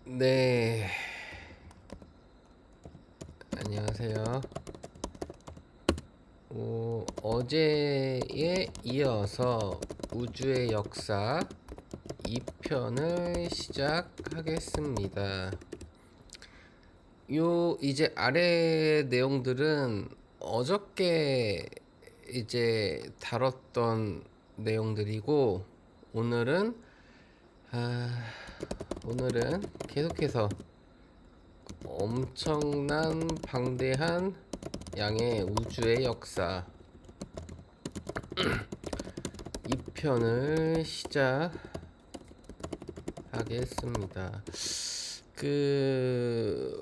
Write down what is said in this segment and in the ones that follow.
네, 안녕하세요. 어제에 이어서 우주의 역사 2편을 시작하겠습니다. 이제 아래 내용들은 어저께 이제 다뤘던 내용들이고, 오늘은, 아, 오늘은 계속해서 엄청난 방대한 양의 우주의 역사 2편을 시작하겠습니다.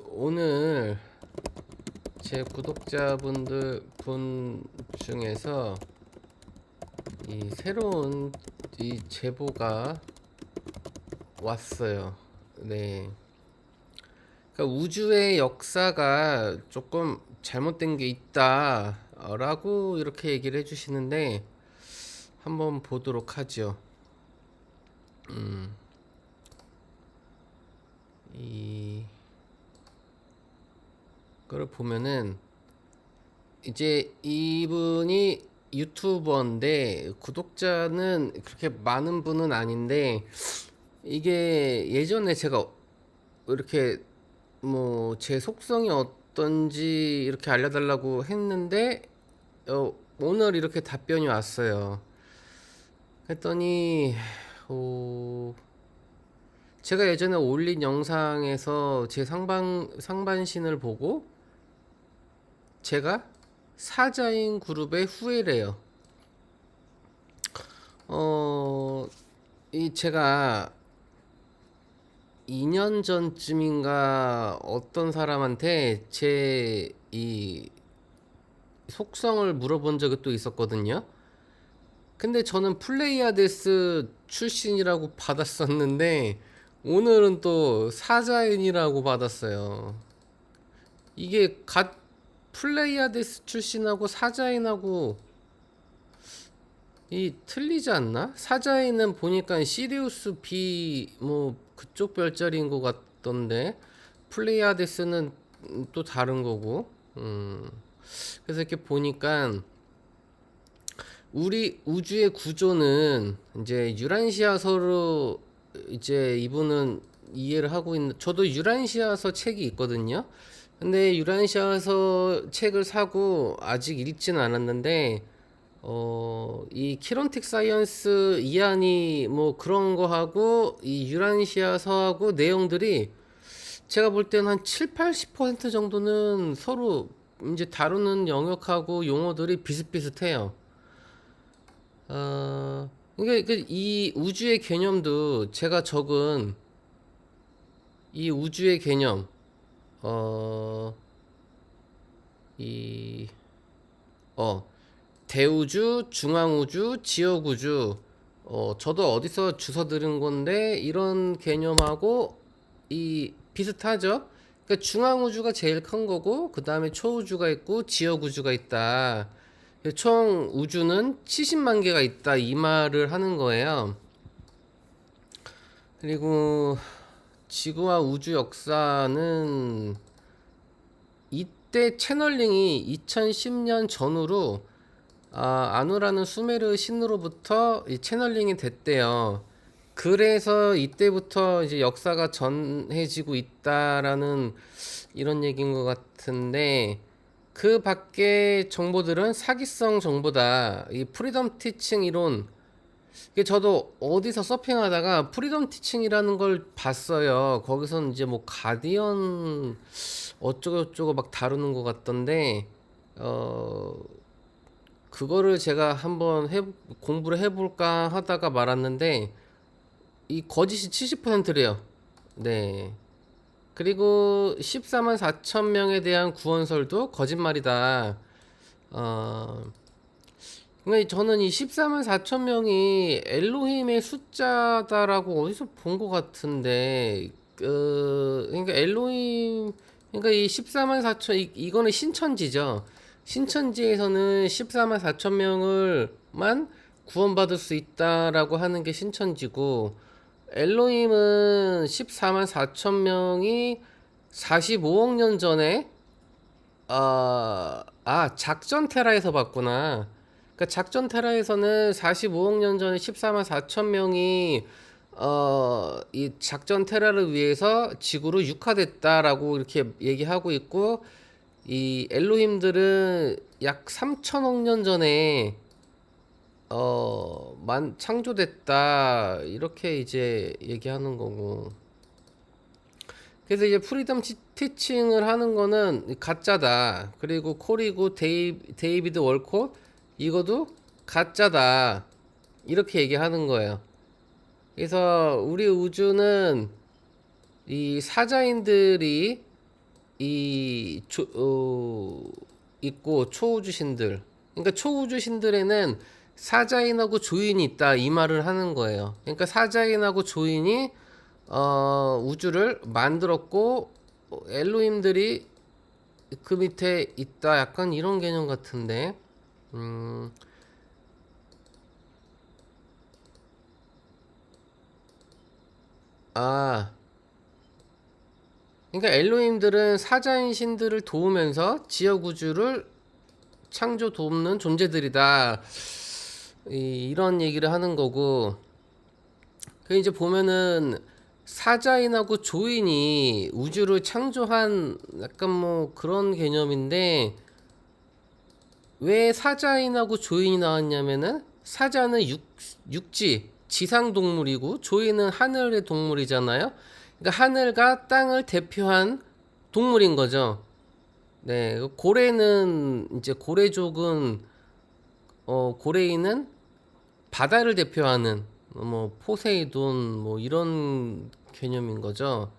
오늘 제 분 중에서 이 새로운 이 제보가 왔어요. 네. 그러니까 우주의 역사가 조금 잘못된 게 있다라고 이렇게 얘기를 해주시는데 한번 보도록 하죠. 이거를 보면은 이제 이분이 유튜버인데 구독자는 그렇게 많은 분은 아닌데, 이게 예전에 제가 이렇게 뭐 제 속성이 어떤지 이렇게 알려달라고 했는데 오늘 이렇게 답변이 왔어요. 했더니 제가 예전에 올린 영상에서 제 상반신을 보고 제가 사자인 그룹의 후예래요. 제가 2년 전쯤인가 어떤 사람한테 제 이 속성을 물어본 적이 또 있었거든요. 근데 저는 플레이아데스 출신이라고 받았었는데 오늘은 또 사자인이라고 받았어요. 이게 플레이아데스 출신하고 사자인하고 이 틀리지 않나? 사자인은 보니까 시리우스 B 뭐 그쪽 별자리인 것 같던데 플레이아데스는 또 다른 거고. 그래서 이렇게 보니까 우리 우주의 구조는 이제 유란시아서로 이제 이분은 이해를 하고 있는, 저도 유란시아서 책이 있거든요. 근데 유란시아서 책을 사고 아직 읽지는 않았는데 이 키론틱 사이언스 이안이 뭐 그런 거 하고 이 유란시아서하고 내용들이 제가 볼 때는 한 7, 80% 정도는 서로 이제 다루는 영역하고 용어들이 비슷비슷해요. 그러니까 이 우주의 개념도 제가 적은 이 우주의 개념, 어, 이, 대우주, 중앙우주, 지역우주, 저도 어디서 주워 들은 건데, 이런 개념하고 비슷하죠? 그러니까 중앙우주가 제일 큰 거고, 그 다음에 초우주가 있고, 지역우주가 있다. 총 우주는 70만 개가 있다. 이 말을 하는 거예요. 그리고 지구와 우주 역사는 이때 채널링이 2010년 전후로 아누라는 수메르 신으로부터 이 채널링이 됐대요. 그래서 이때부터 이제 역사가 전해지고 있다라는 이런 얘기인 것 같은데, 그 밖에 정보들은 사기성 정보다. 이 프리덤 티칭 이론, 이게 저도 어디서 서핑하다가 프리덤 티칭이라는 걸 봤어요. 거기서는 이제 뭐 가디언 어쩌고저쩌고 막 다루는 것 같던데, 어 그거를 제가 한번 공부를 해볼까 하다가 말았는데 이 거짓이 70%래요. 네. 그리고 14만 4천 명에 대한 구원설도 거짓말이다. 어, 그러니까 저는 이 14만 4천 명이 엘로힘의 숫자다라고 어디서 본 것 같은데, 그러니까 엘로힘, 그러니까 이 14만 4천, 이거는 신천지죠. 신천지에서는 14만 4천 명을만 구원받을 수 있다라고 하는 게 신천지고, 엘로힘은 14만 4천 명이 45억 년 전에 작전 테라에서 봤구나. 그러니까 작전 테라에서는 45억 년 전에 14만 4천 명이 이 작전 테라를 위해서 지구로 육화됐다라고 이렇게 얘기하고 있고, 이 엘로힘들은 약 3천억 년 전에 창조됐다 이렇게 이제 얘기하는 거고. 그래서 이제 프리덤 티칭을 하는 거는 가짜다. 그리고 콜이고 데이비드 월콧 이거도 가짜다. 이렇게 얘기하는 거예요. 그래서 우리 우주는 이 사자인들이 있고 초우주신들. 그러니까 초우주신들에는 사자인하고 조인이 있다 이 말을 하는 거예요. 그러니까 사자인하고 조인이 우주를 만들었고 엘로힘들이 그 밑에 있다 약간 이런 개념 같은데. 음, 아 그러니까 엘로힘들은 사자인 신들을 도우면서 지역 우주를 창조 돕는 존재들이다. 이런 얘기를 하는 거고. 그 이제 보면은 사자인하고 조인이 우주를 창조한 약간 뭐 그런 개념인데, 왜 사자인하고 조인이 나왔냐면은 사자는 육지 지상 동물이고 조인은 하늘의 동물이잖아요. 그러니까 하늘과 땅을 대표한 동물인 거죠. 네, 고래는 이제 고래족은 고래인은 바다를 대표하는 뭐 포세이돈 뭐 이런 개념인 거죠.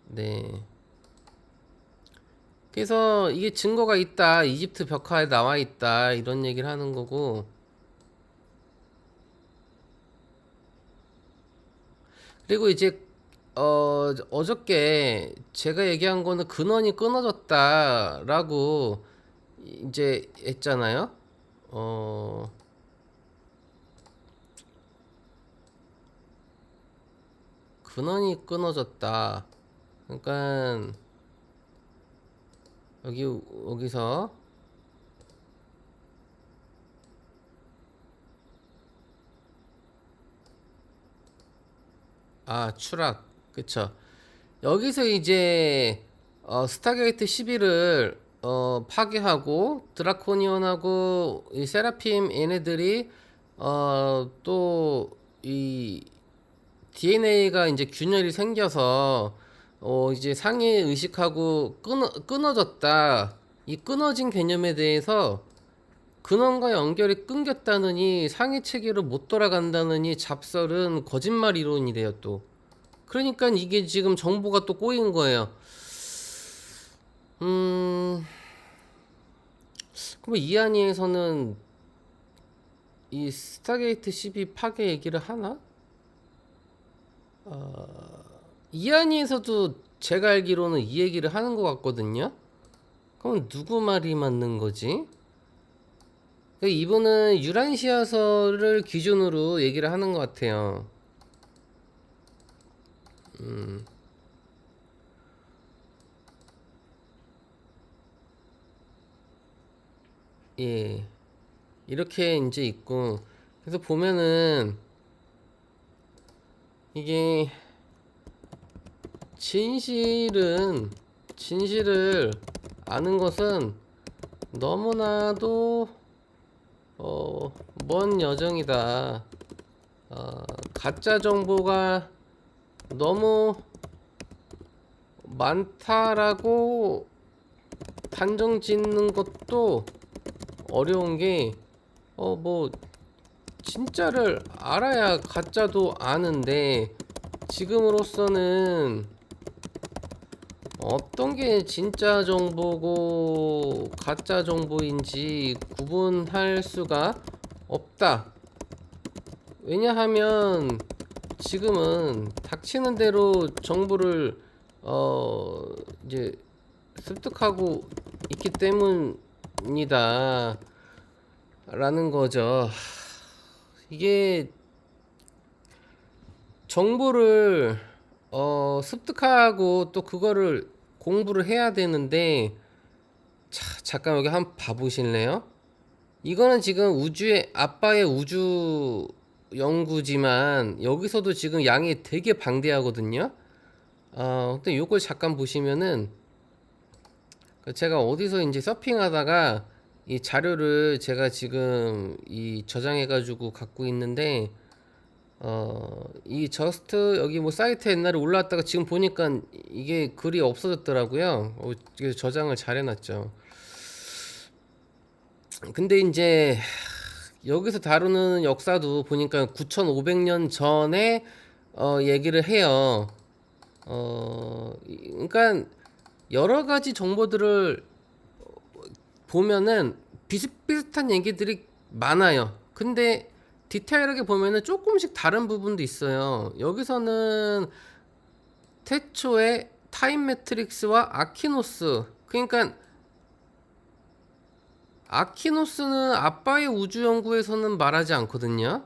네. 그래서 이게 증거가 있다. 이집트 벽화에 나와 있다. 이런 얘기를 하는 거고. 그리고 이제 어저께 제가 얘기한 거는 근원이 끊어졌다라고 이제 했잖아요. 어 근원이 끊어졌다. 그러니까 여기서 추락. 그쵸. 여기서 이제 스타게이트 11을 파괴하고 드라코니온하고 이 세라핌 얘네들이 또 이 DNA가 이제 균열이 생겨서 이제 상해 의식하고 끊어졌다. 이 끊어진 개념에 대해서 근원과 연결이 끊겼다느니 상해 체계로 못 돌아간다느니 잡설은 거짓말 이론이래요 또. 그러니까 이게 지금 정보가 또 꼬인 거예요. 그럼 이한이에서는 이 스타게이트 12 파괴 얘기를 하나? 이한이에서도 제가 알기로는 이 얘기를 하는 것 같거든요. 그럼 누구 말이 맞는 거지? 이분은 유란시아서를 기준으로 얘기를 하는 것 같아요. 예. 이렇게 이제 있고. 그래서 보면은 이게 진실을 아는 것은 너무나도 먼 여정이다. 가짜 정보가 너무 많다라고 단정 짓는 것도 어려운 게, 뭐 진짜를 알아야 가짜도 아는데, 지금으로서는 어떤 게 진짜 정보고 가짜 정보인지 구분할 수가 없다. 왜냐하면 지금은 닥치는 대로 정보를 이제 습득하고 있기 때문이다 라는 거죠. 이게 정보를 습득하고 또 그거를 공부를 해야 되는데, 자, 잠깐 여기 한번 봐보실래요? 이거는 지금 우주의 아빠의 우주 연구지만 여기서도 지금 양이 되게 방대하거든요. 근데 요걸 잠깐 보시면은 제가 어디서 이제 서핑하다가 이 자료를 제가 지금 이 저장해가지고 갖고 있는데, 이 저스트 여기 뭐 사이트 옛날에 올라왔다가 지금 보니까 이게 글이 없어졌더라고요. 이게 저장을 잘 해놨죠. 근데 이제 여기서 다루는 역사도 보니까 9,500년 전에 얘기를 해요. 그러니까 여러 가지 정보들을 보면은 비슷비슷한 얘기들이 많아요. 근데 디테일하게 보면은 조금씩 다른 부분도 있어요. 여기서는 태초에 타임 매트릭스와 아키노스, 그러니까 아키노스는 아빠의 우주 연구에서는 말하지 않거든요.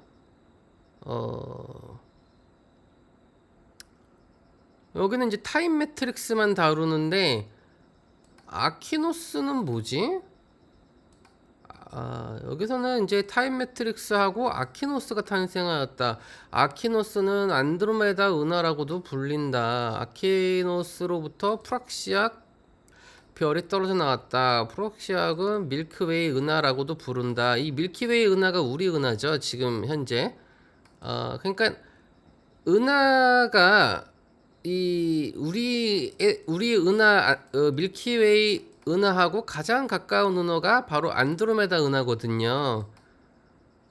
여기는 이제 타임 매트릭스만 다루는데 아키노스는 뭐지? 여기서는 이제 타임 매트릭스하고 아키노스가 탄생하였다. 아키노스는 안드로메다 은하라고도 불린다. 아키노스로부터 프락시악 별이 떨어져 나왔다. 프락시악은 밀크웨이 은하라고도 부른다. 이 밀키웨이 은하가 우리 은하죠, 지금 현재. 그러니까 은하가 이 우리 은하, 밀키웨이 은하하고 가장 가까운 은하가 바로 안드로메다 은하거든요.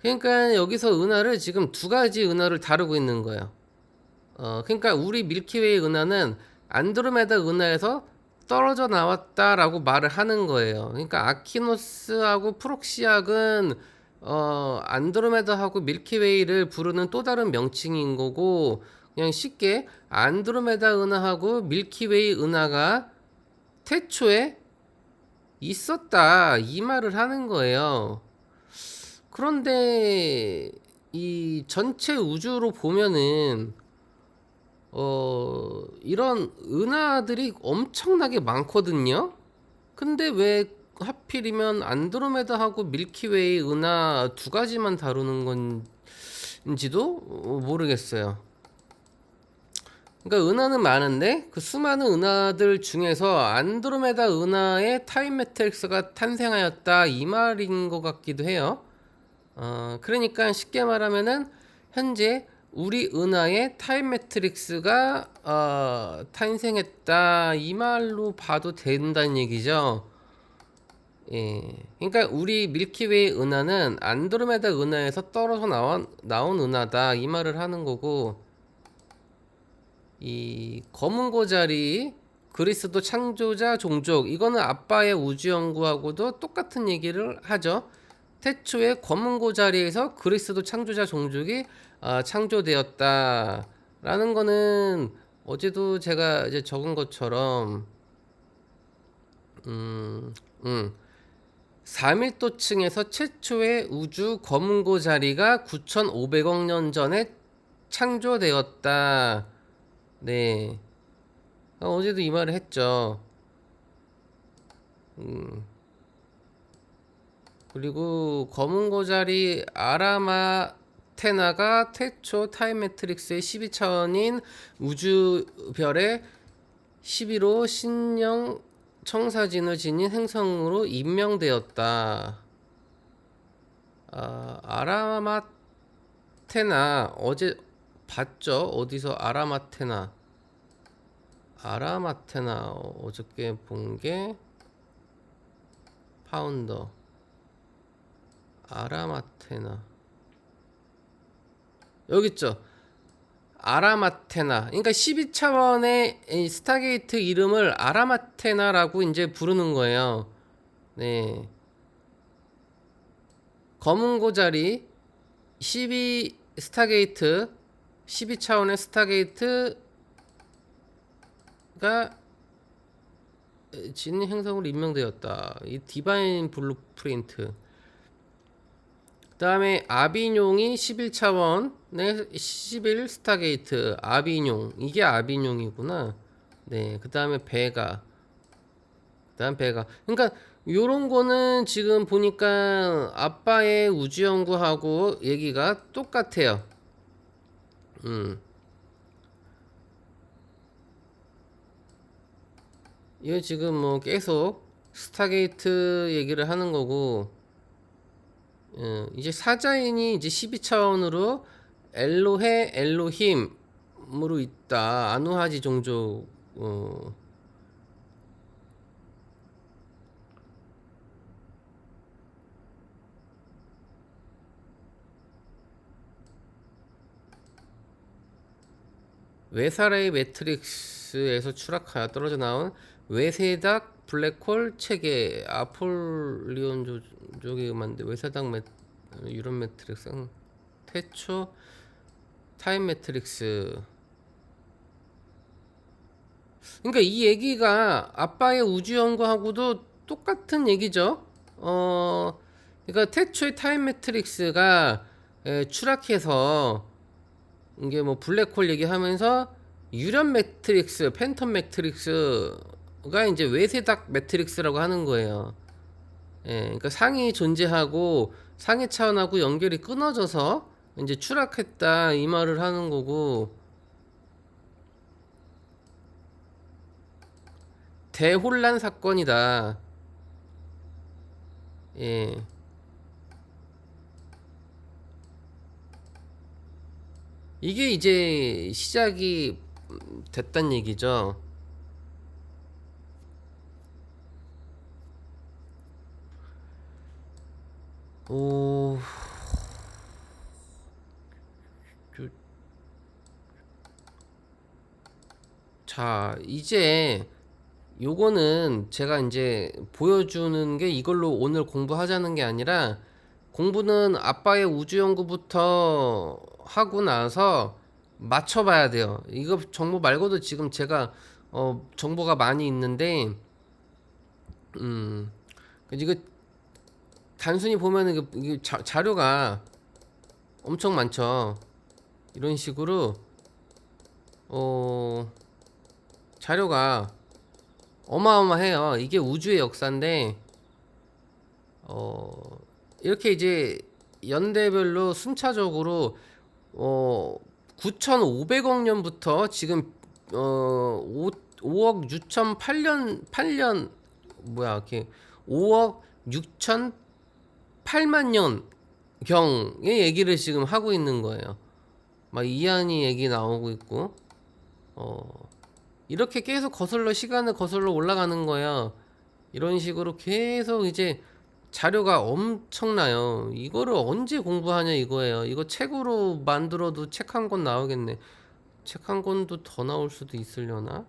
그러니까 여기서 은하를 지금 두 가지 은하를 다루고 있는 거예요. 그러니까 우리 밀키웨이 은하는 안드로메다 은하에서 떨어져 나왔다라고 말을 하는 거예요. 그러니까 아키노스하고 프록시악은 안드로메다하고 밀키웨이를 부르는 또 다른 명칭인 거고, 그냥 쉽게 안드로메다 은하하고 밀키웨이 은하가 태초에 있었다 이 말을 하는 거예요. 그런데 이 전체 우주로 보면은 이런 은하들이 엄청나게 많거든요. 근데 왜 하필이면 안드로메다하고 밀키웨이 은하 두 가지만 다루는 건지도 모르겠어요. 그러니까 은하는 많은데 그 수많은 은하들 중에서 안드로메다 은하의 타임 매트릭스가 탄생하였다 이 말인 것 같기도 해요. 그러니까 쉽게 말하면은 현재 우리 은하의 타임 매트릭스가 탄생했다 이 말로 봐도 된다는 얘기죠. 예. 그러니까 우리 밀키웨이 은하는 안드로메다 은하에서 떨어져 나온 은하다 이 말을 하는 거고, 이 검은 고자리 그리스도 창조자 종족 이거는 아빠의 우주 연구하고도 똑같은 얘기를 하죠. 태초에 검은 고자리에서 그리스도 창조자 종족이 창조되었다라는 거는 어제도 제가 이제 적은 것처럼 3밀도층에서 최초의 우주 검은 고자리가 9,500억 년 전에 창조되었다. 네. 어제도 이 말을 했죠. 그리고 검은 고자리 아라마테나가 태초 타임 매트릭스의 12차원인 우주별의 11호 신령 청사진을 지닌 행성으로 임명되었다. 아라마테나 어제 봤죠? 어디서 아라마테나 어저께 본 게 파운더 아라마테나 여기 있죠. 아라마테나. 그러니까 12차원의 스타게이트 이름을 아라마테나라고 이제 부르는 거예요. 네. 검은 고자리 12 스타게이트 12차원의 스타게이트가 지닌 행성으로 임명되었다. 이 디바인 블루프린트. 다음에 아비뇽이 11차원의 11 스타게이트 아비뇽, 이게 아비뇽이구나. 네, 그 다음에 베가, 그다음 베가. 그러니까 요런 거는 지금 보니까 아빠의 우주연구하고 얘기가 똑같아요. 음. 이거 지금 뭐 계속 스타게이트 얘기를 하는 거고, 이제 사자인이 이제 12차원으로 엘로헤 엘로힘으로 있다. 아누하지 종족. 외사라의 매트릭스에서 추락하여 떨어져 나온 외세닥 블랙홀 체계 아폴리온 조족이 만든 외세닥 유런 매트릭스 태초 타임 매트릭스. 그러니까 이 얘기가 아빠의 우주 연구하고도 똑같은 얘기죠. 그러니까 태초의 타임 매트릭스가 추락해서 이게 뭐 블랙홀 얘기하면서 유련 매트릭스, 팬텀 매트릭스가 이제 외세닥 매트릭스라고 하는 거예요. 그러니까 상이 존재하고 상의 차원하고 연결이 끊어져서 이제 추락했다 이 말을 하는 거고, 대혼란 사건이다. 예. 이게 이제 시작이 됐단 얘기죠. 오, 자, 이제 요거는 제가 이제 보여주는 게 이걸로 오늘 공부하자는 게 아니라, 공부는 아빠의 우주연구부터 하고 나서 맞춰봐야 돼요. 이거 정보 말고도 지금 제가 정보가 많이 있는데, 음, 이거 단순히 보면은 이게 자료가 엄청 많죠. 이런 식으로 어, 자료가 어마어마해요. 이게 우주의 역사인데, 이렇게 이제 연대별로 순차적으로 9,500억 년부터 지금 5억 6,008년 8년 뭐야 이렇게 5억 6,008만 년 경의 얘기를 지금 하고 있는 거예요. 막 이한이 얘기 나오고 있고, 이렇게 계속 거슬러 시간을 거슬러 올라가는 거야. 이런 식으로 계속 이제 자료가 엄청나요. 이거를 언제 공부하냐 이거예요. 이거 책으로 만들어도 책 한 권 나오겠네. 책 한 권도 더 나올 수도 있으려나?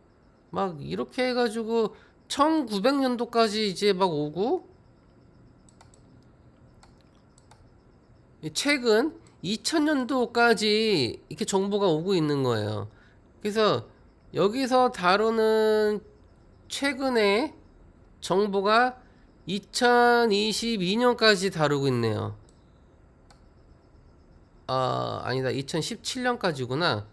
막 이렇게 해가지고 1900년도까지 이제 막 오고, 이 책은 2000년도까지 이렇게 정보가 오고 있는 거예요. 그래서 여기서 다루는 최근에 정보가 2022년까지 다루고 있네요. 아니다. 2017년까지구나.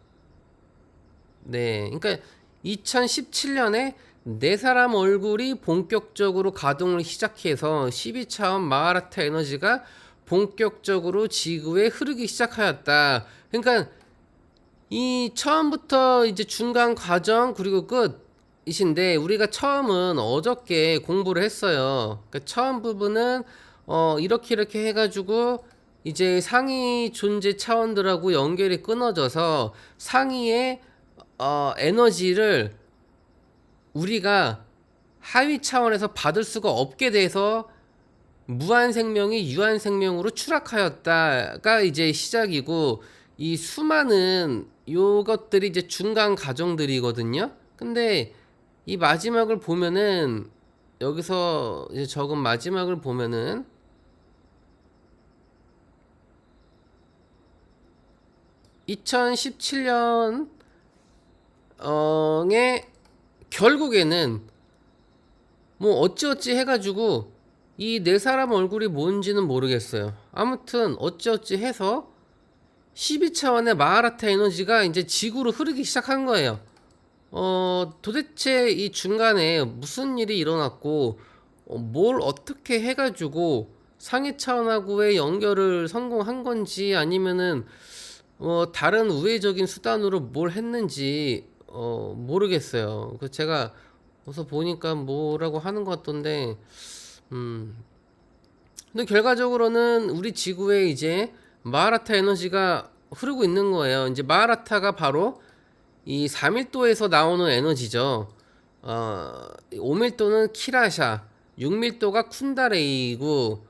네. 그러니까 2017년에 네 사람 얼굴이 본격적으로 가동을 시작해서 12차원 마하라타 에너지가 본격적으로 지구에 흐르기 시작하였다. 그러니까 이 처음부터 이제 중간 과정 그리고 끝이신데, 우리가 처음은 어저께 공부를 했어요. 그러니까 처음 부분은 이렇게 해가지고 이제 상위 존재 차원들하고 연결이 끊어져서 상위의 에너지를 우리가 하위 차원에서 받을 수가 없게 돼서 무한 생명이 유한 생명으로 추락하였다가 이제 시작이고, 이 수많은 요것들이 이제 중간 과정들이거든요. 근데 이 마지막을 보면은, 여기서 이제 적은 마지막을 보면은 2017년에 결국에는 뭐 어찌어찌 해가지고 이 네 사람 얼굴이 뭔지는 모르겠어요. 아무튼 어찌어찌 해서 12차원의 마하라타 에너지가 이제 지구로 흐르기 시작한 거예요. 도대체 이 중간에 무슨 일이 일어났고, 뭘 어떻게 해가지고 상위 차원하고의 연결을 성공한 건지 아니면은 다른 우회적인 수단으로 뭘 했는지 모르겠어요. 그 제가 어서 보니까 뭐라고 하는 것 같던데, 음. 근데 결과적으로는 우리 지구에 이제 마하라타 에너지가 흐르고 있는 거예요. 이제 마하라타가 바로 이 3밀도에서 나오는 에너지죠. 5밀도는 키라샤, 6밀도가 쿤다레이고,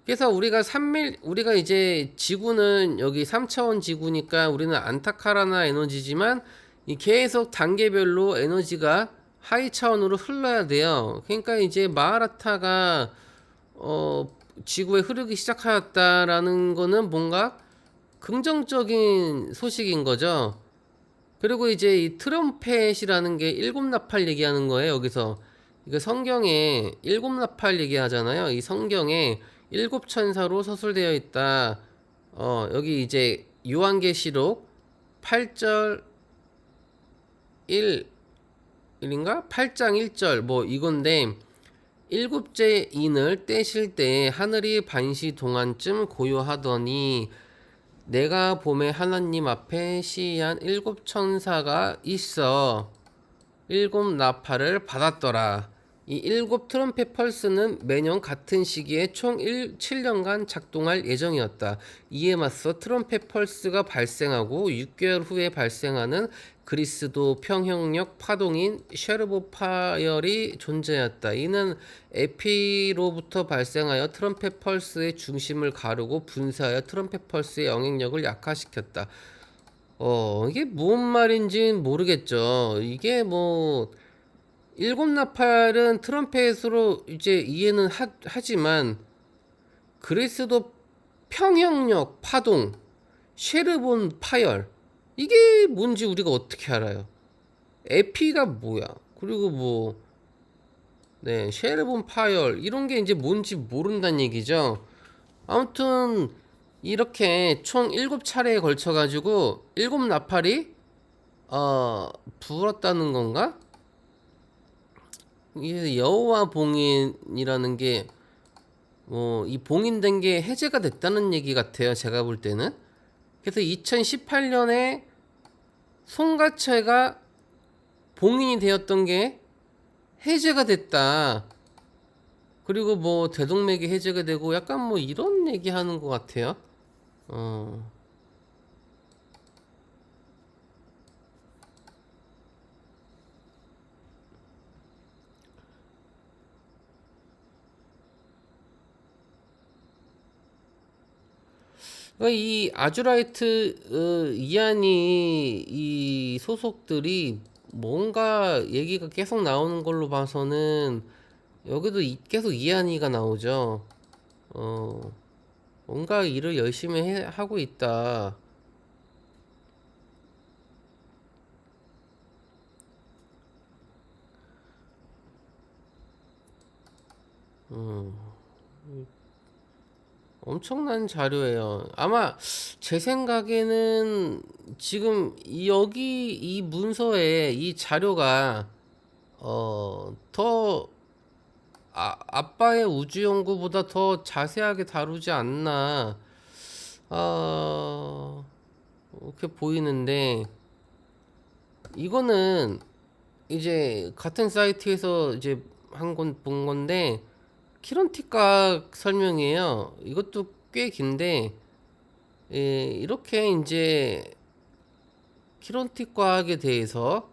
그래서 우리가 이제 지구는 여기 3차원 지구니까 우리는 안타카라나 에너지지만 이 계속 단계별로 에너지가 하위 차원으로 흘러야 돼요. 그러니까 이제 마하라타가 어, 지구에 흐르기 시작하였다라는 거는 뭔가 긍정적인 소식인 거죠. 그리고 이제 이 트럼펫이라는 게 일곱 나팔 얘기하는 거예요. 여기서 이거 성경에 일곱 나팔 얘기하잖아요. 이 성경에 일곱 천사로 서술되어 있다. 여기 이제 요한계시록 8절 1인가? 8장 1절 뭐 이건데 일곱째 인을 떼실 때 하늘이 반시 동안쯤 고요하더니 내가 봄에 하나님 앞에 시한 일곱 천사가 있어 일곱 나팔을 받았더라. 이 일곱 트럼펫 펄스는 매년 같은 시기에 총 7년간 작동할 예정이었다. 이에 맞서 트럼펫 펄스가 발생하고 6개월 후에 발생하는 그리스도 평형력 파동인 쉐르보 파열이 존재했다. 이는 에피로부터 발생하여 트럼펫 펄스의 중심을 가르고 분사하여 트럼펫 펄스의 영향력을 약화시켰다. 이게 무슨 말인지 모르겠죠. 이게 뭐 일곱 나팔은 트럼펫으로 이제 이해는 하지만 그리스도 평형력 파동, 쉐르본 파열 이게 뭔지 우리가 어떻게 알아요? 에피가 뭐야? 그리고 뭐 쉐르본 파열 이런 게 이제 뭔지 모른다는 얘기죠. 아무튼 이렇게 총 7차례에 걸쳐 가지고 일곱 나팔이 불었다는 건가? 이게 여호와 봉인이라는 게 이 봉인된 게 해제가 됐다는 얘기 같아요. 제가 볼 때는. 그래서 2018년에 송가처가 봉인이 되었던 게 해제가 됐다. 그리고 뭐 대동맥이 해제가 되고 약간 뭐 이런 얘기 하는 것 같아요. 어. 그러니까 이 아주라이트 이안이 이 소속들이 뭔가 얘기가 계속 나오는 걸로 봐서는 여기도 계속 이안이가 나오죠. 어, 뭔가 일을 열심히 하고 있다. 엄청난 자료예요. 아마 제 생각에는 지금 여기 이 문서에 이 자료가 더 아빠의 우주 연구보다 더 자세하게 다루지 않나 이렇게 보이는데 이거는 이제 같은 사이트에서 이제 본 건데 키론틱각 설명이에요. 이것도 꽤 긴데 이렇게 이제 키론틱 과학에 대해서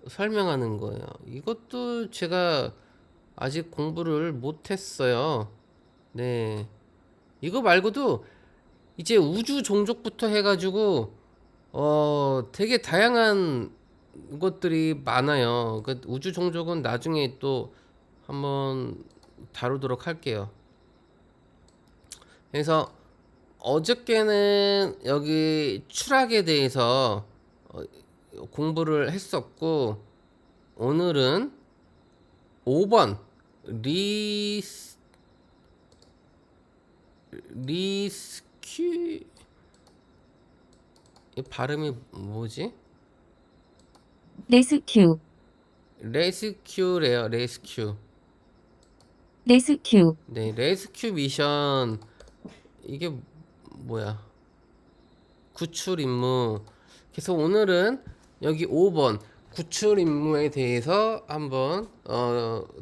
설명하는 거예요. 이것도 제가 아직 공부를 못했어요. 네. 이거 말고도 이제 우주 종족부터 해가지고 되게 다양한 것들이 많아요. 그 우주 종족은 나중에 또 한번 다루도록 할게요. 그래서 어저께는 여기 추락에 대해서 공부를 했었고 오늘은 5번 리스 리스큐 이 발음이 뭐지? 레스큐, 레스큐래요. 레스큐. 레스큐, 네, 레스큐 미션. 이게 뭐야? 구출 임무. 그래서 오늘은 여기 5번 구출 임무에 대해서 한번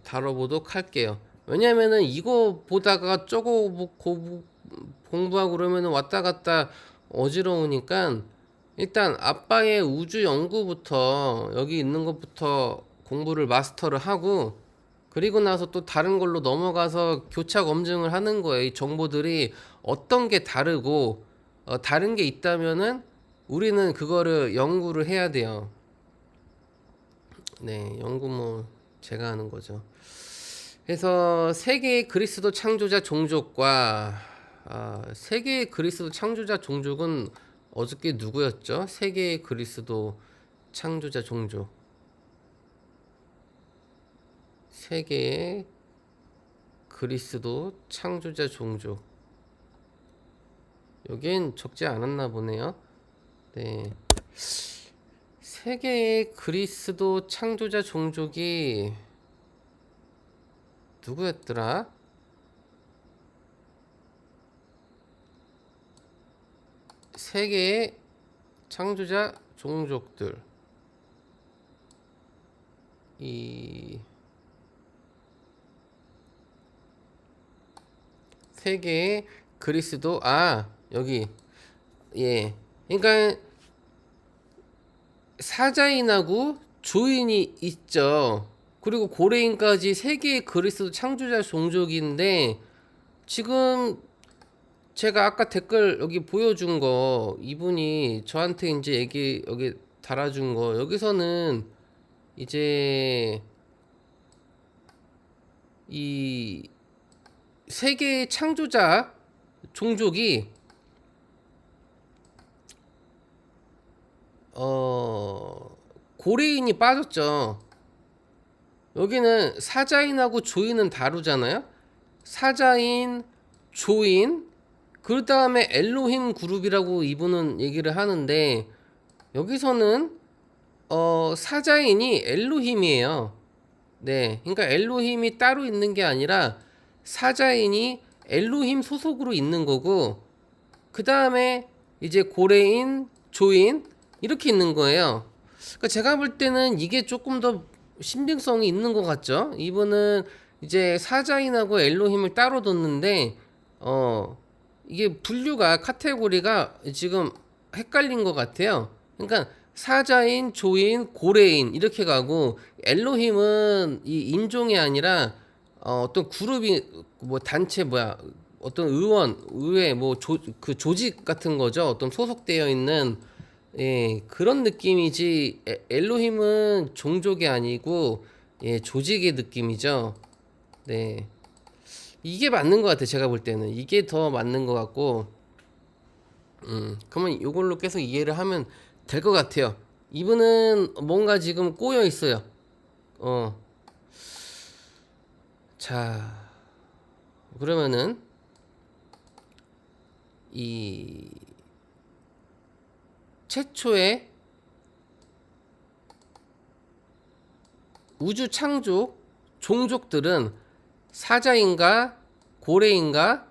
다뤄보도록 할게요. 왜냐면은 이거 보다가 저거 공부하고 그러면은 왔다 갔다 어지러우니까 일단 아빠의 우주 연구부터 여기 있는 것부터 공부를 마스터를 하고 그리고 나서 또 다른 걸로 넘어가서 교차 검증을 하는 거예요. 이 정보들이 어떤 게 다르고 다른 게 있다면은 우리는 그거를 연구를 해야 돼요. 네, 연구 뭐 제가 하는 거죠. 그래서 세계의 그리스도 창조자 종족과 세계의 그리스도 창조자 종족은 어저께 누구였죠? 세계의 그리스도 창조자 종족. 세계의 그리스도 창조자 종족. 여긴 적지 않았나 보네요. 네. 세계의 그리스도 창조자 종족이 누구였더라? 세계의 창조자 종족들. 이 세계의 그리스도 여기 예. 그러니까 사자인하고 조인이 있죠. 그리고 고레인까지 세계의 그리스도 창조자 종족인데 지금 제가 아까 댓글 여기 보여준 거 이분이 저한테 이제 여기 달아준 거 여기서는 이제 이 세계의 창조자 종족이 고레인이 빠졌죠. 여기는 사자인하고 조인은 다루잖아요. 사자인, 조인, 그 다음에 엘로힘 그룹이라고 이분은 얘기를 하는데 여기서는 사자인이 엘로힘이에요. 네, 그러니까 엘로힘이 따로 있는 게 아니라 사자인이 엘로힘 소속으로 있는 거고 그 다음에 이제 고레인, 조인 이렇게 있는 거예요. 그러니까 제가 볼 때는 이게 조금 더 신빙성이 있는 것 같죠. 이분은 이제 사자인하고 엘로힘을 따로 뒀는데 이게 분류가 카테고리가 지금 헷갈린 것 같아요. 그러니까 사자인, 조인, 고레인 이렇게 가고 엘로힘은 이 인종이 아니라 어떤 그룹이 뭐 단체 뭐야 어떤 의회 뭐 그 조직 같은 거죠. 어떤 소속되어 있는 그런 느낌이지 엘로힘은 종족이 아니고 조직의 느낌이죠. 네. 이게 맞는 것 같아요. 제가 볼 때는 이게 더 맞는 것 같고 그러면 이걸로 계속 이해를 하면 될 것 같아요. 이분은 뭔가 지금 꼬여 있어요. 자, 그러면은 이 최초의 우주 창조 종족들은 사자인가 고래인가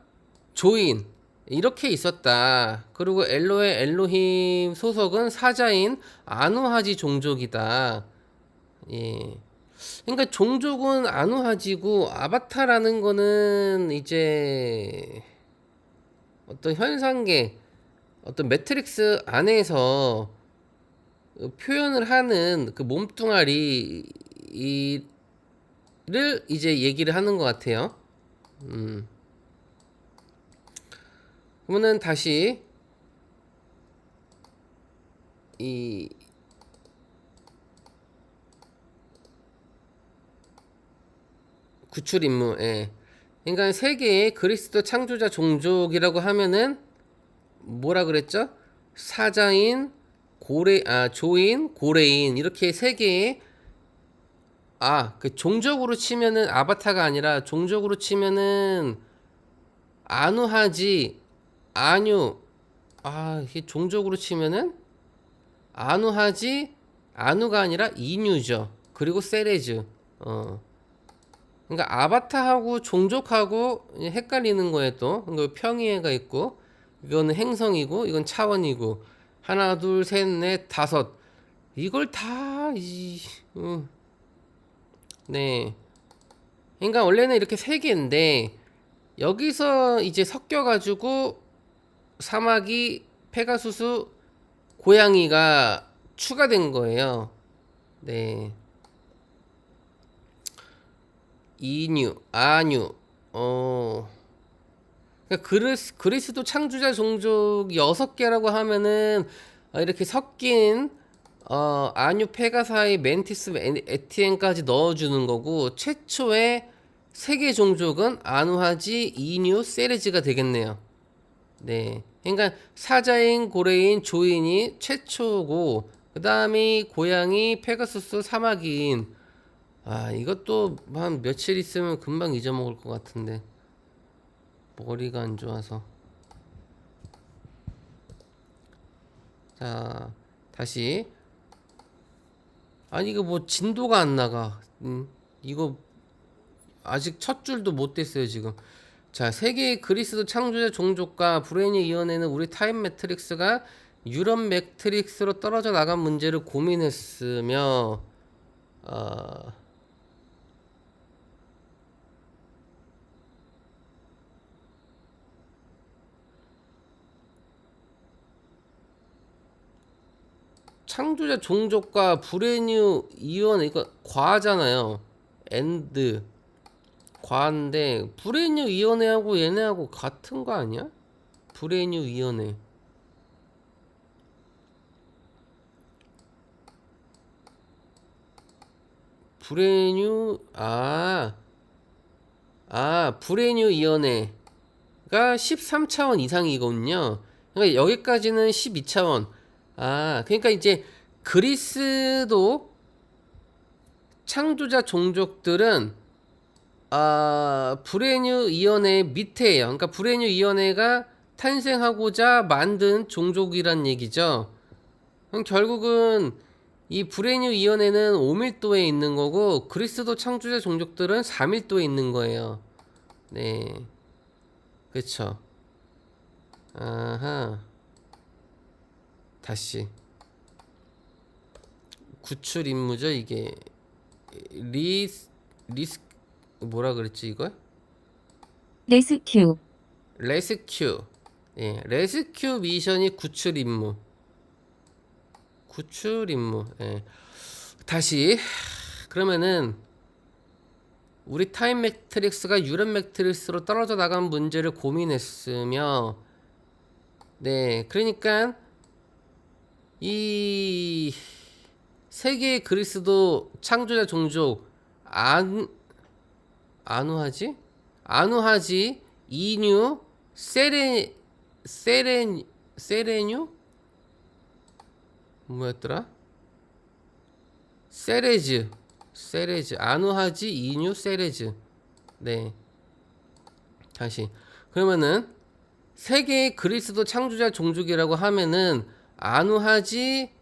조인 이렇게 있었다. 그리고 엘로의 엘로힘 소속은 사자인 아누하지 종족이다. 예. 그러니까 종족은 아누하지고 아바타라는 거는 이제 어떤 현상계 어떤 매트릭스 안에서 표현을 하는 그 몸뚱아리를 이제 얘기를 하는 것 같아요. 그러면은 다시 이 구출 임무에 그러니까 세계의 그리스도 창조자 종족이라고 하면은 뭐라 그랬죠? 사자인, 조인, 고레인 이렇게 세 개의 그 종족으로 치면은 아바타가 아니라 종족으로 치면은 아누하지, 아뉴. 이게 종족으로 치면은 아누하지, 아누가 아니라 이뉴죠. 그리고 세레즈. 그러니까 아바타하고 종족하고 헷갈리는 거에 또 그러니까 평이해가 있고 이거는 행성이고 이건 차원이고 하나 둘 셋 넷 다섯 이걸 다 네. 그러니까 원래는 이렇게 세 개인데 여기서 이제 섞여가지고 사마귀, 페가수스, 고양이가 추가된 거예요. 네. 이뉴, 아뉴, 그러니까 그리스도 창조자 종족 6개라고 하면은 이렇게 섞인 아뉴, 페가사이, 멘티스, 에티엔까지 넣어주는 거고 최초의 세계 종족은 아누하지, 이뉴, 세레즈가 되겠네요. 네. 그러니까 사자인, 고래인, 조인이 최초고 그 다음이 고양이, 페가수스, 사마귀인. 이것도 한 며칠 있으면 금방 잊어먹을 것 같은데 머리가 안 좋아서. 자, 다시. 이거 뭐 진도가 안 나가. 이거 아직 첫 줄도 못 됐어요 지금. 자, 세계의 그리스도 창조자 종족과 불행의 이혼에는 우리 타임 매트릭스가 유럽 매트릭스로 떨어져 나간 문제를 고민했으며 창조자 종족과 불행의 이혼 이거 과잖아요. 엔드 과인데 불행의 위원회하고 얘네하고 같은 거 아니야? 불행의 위원회. 불행의 불행의 위원회가 13차원 이상이거든요. 그러니까 여기까지는 12차원. 그러니까 이제 그리스도 창조자 종족들은 브레뉴 위원회 밑에예요. 그러니까 브레뉴 위원회가 탄생하고자 만든 종족이란 얘기죠. 그럼 결국은 이 브레뉴 위원회는 5밀도에 있는 거고 그리스도 창조자 종족들은 4밀도에 있는 거예요. 네, 그렇죠. 아하, 다시 구출 임무죠 이게. 리스 뭐라 그랬지 이거? 레스큐. 레스큐. 예, 레스큐 미션이 구출 임무. 구출 임무. 예. 다시 그러면은 우리 타임 매트릭스가 유럽 매트릭스로 떨어져 나간 문제를 고민했으며 네, 그러니까 이 세계의 그리스도 창조자 종족 아누하지? 아누하지, 이뉴, 세레뉴? 뭐였더라? 세레즈, 아누하지, 이뉴, 세레즈. 네, 다시. 그러면은 세계의 그리스도 창조자 종족이라고 하면은 아누하지,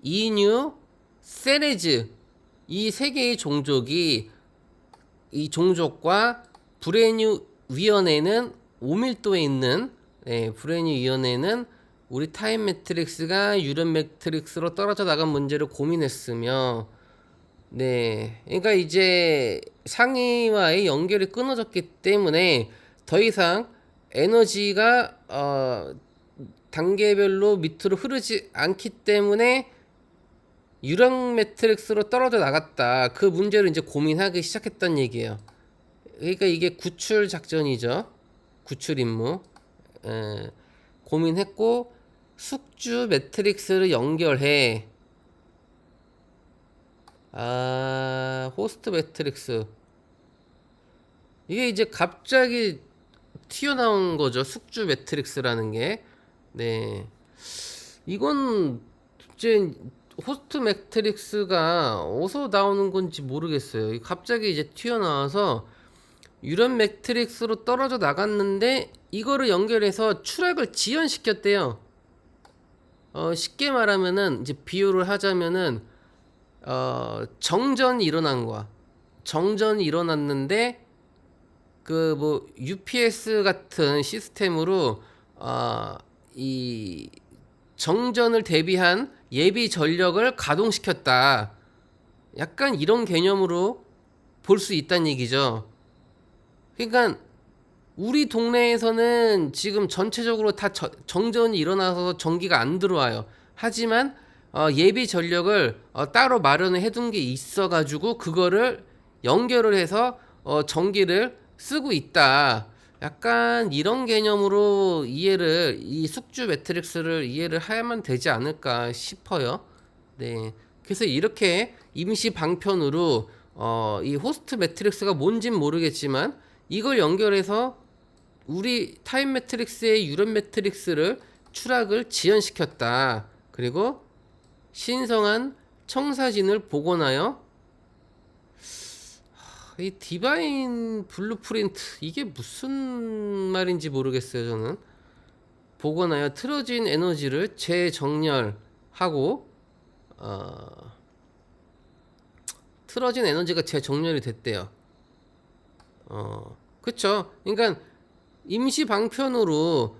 이뉴, 세레즈 이 세 개의 종족이 이 종족과 브레뉴 위원회는 5밀도에 있는 브레뉴 위원회는 우리 타임 매트릭스가 유럽 매트릭스로 떨어져 나간 문제를 고민했으며 네, 그러니까 이제 상위와의 연결이 끊어졌기 때문에 더 이상 에너지가 단계별로 밑으로 흐르지 않기 때문에 유령 매트릭스로 떨어져 나갔다. 그 문제를 이제 고민하기 시작했단 얘기예요. 그러니까 이게 구출 작전이죠. 구출 임무. 고민했고 숙주 매트릭스를 연결해. 호스트 매트릭스. 이게 이제 갑자기 튀어나온 거죠. 숙주 매트릭스라는 게. 네. 이건 이제 호스트 매트릭스가 어디서 나오는 건지 모르겠어요. 갑자기 이제 튀어나와서 유런 매트릭스로 떨어져 나갔는데 이거를 연결해서 추락을 지연시켰대요. 쉽게 말하면은 이제 비유를 하자면은 정전이 일어난 거야. 정전이 일어났는데 그 뭐 UPS 같은 시스템으로 이 정전을 대비한 예비 전력을 가동시켰다. 약간 이런 개념으로 볼 수 있다는 얘기죠. 그러니까 우리 동네에서는 지금 전체적으로 다 정전이 일어나서 전기가 안 들어와요. 하지만 예비 전력을 따로 마련을 해둔 게 있어가지고 그거를 연결을 해서 전기를 쓰고 있다. 약간 이런 개념으로 이 숙주 매트릭스를 이해를 해야만 되지 않을까 싶어요. 네. 그래서 이렇게 임시 방편으로 이 호스트 매트릭스가 뭔진 모르겠지만 이걸 연결해서 우리 타임 매트릭스의 유런 매트릭스를 추락을 지연시켰다. 그리고 신성한 청사진을 복원하여 이 디바인 블루프린트 이게 무슨 말인지 모르겠어요. 저는 복원하여 틀어진 에너지를 재정렬하고 틀어진 에너지가 재정렬이 됐대요. 그쵸? 그러니까 임시 방편으로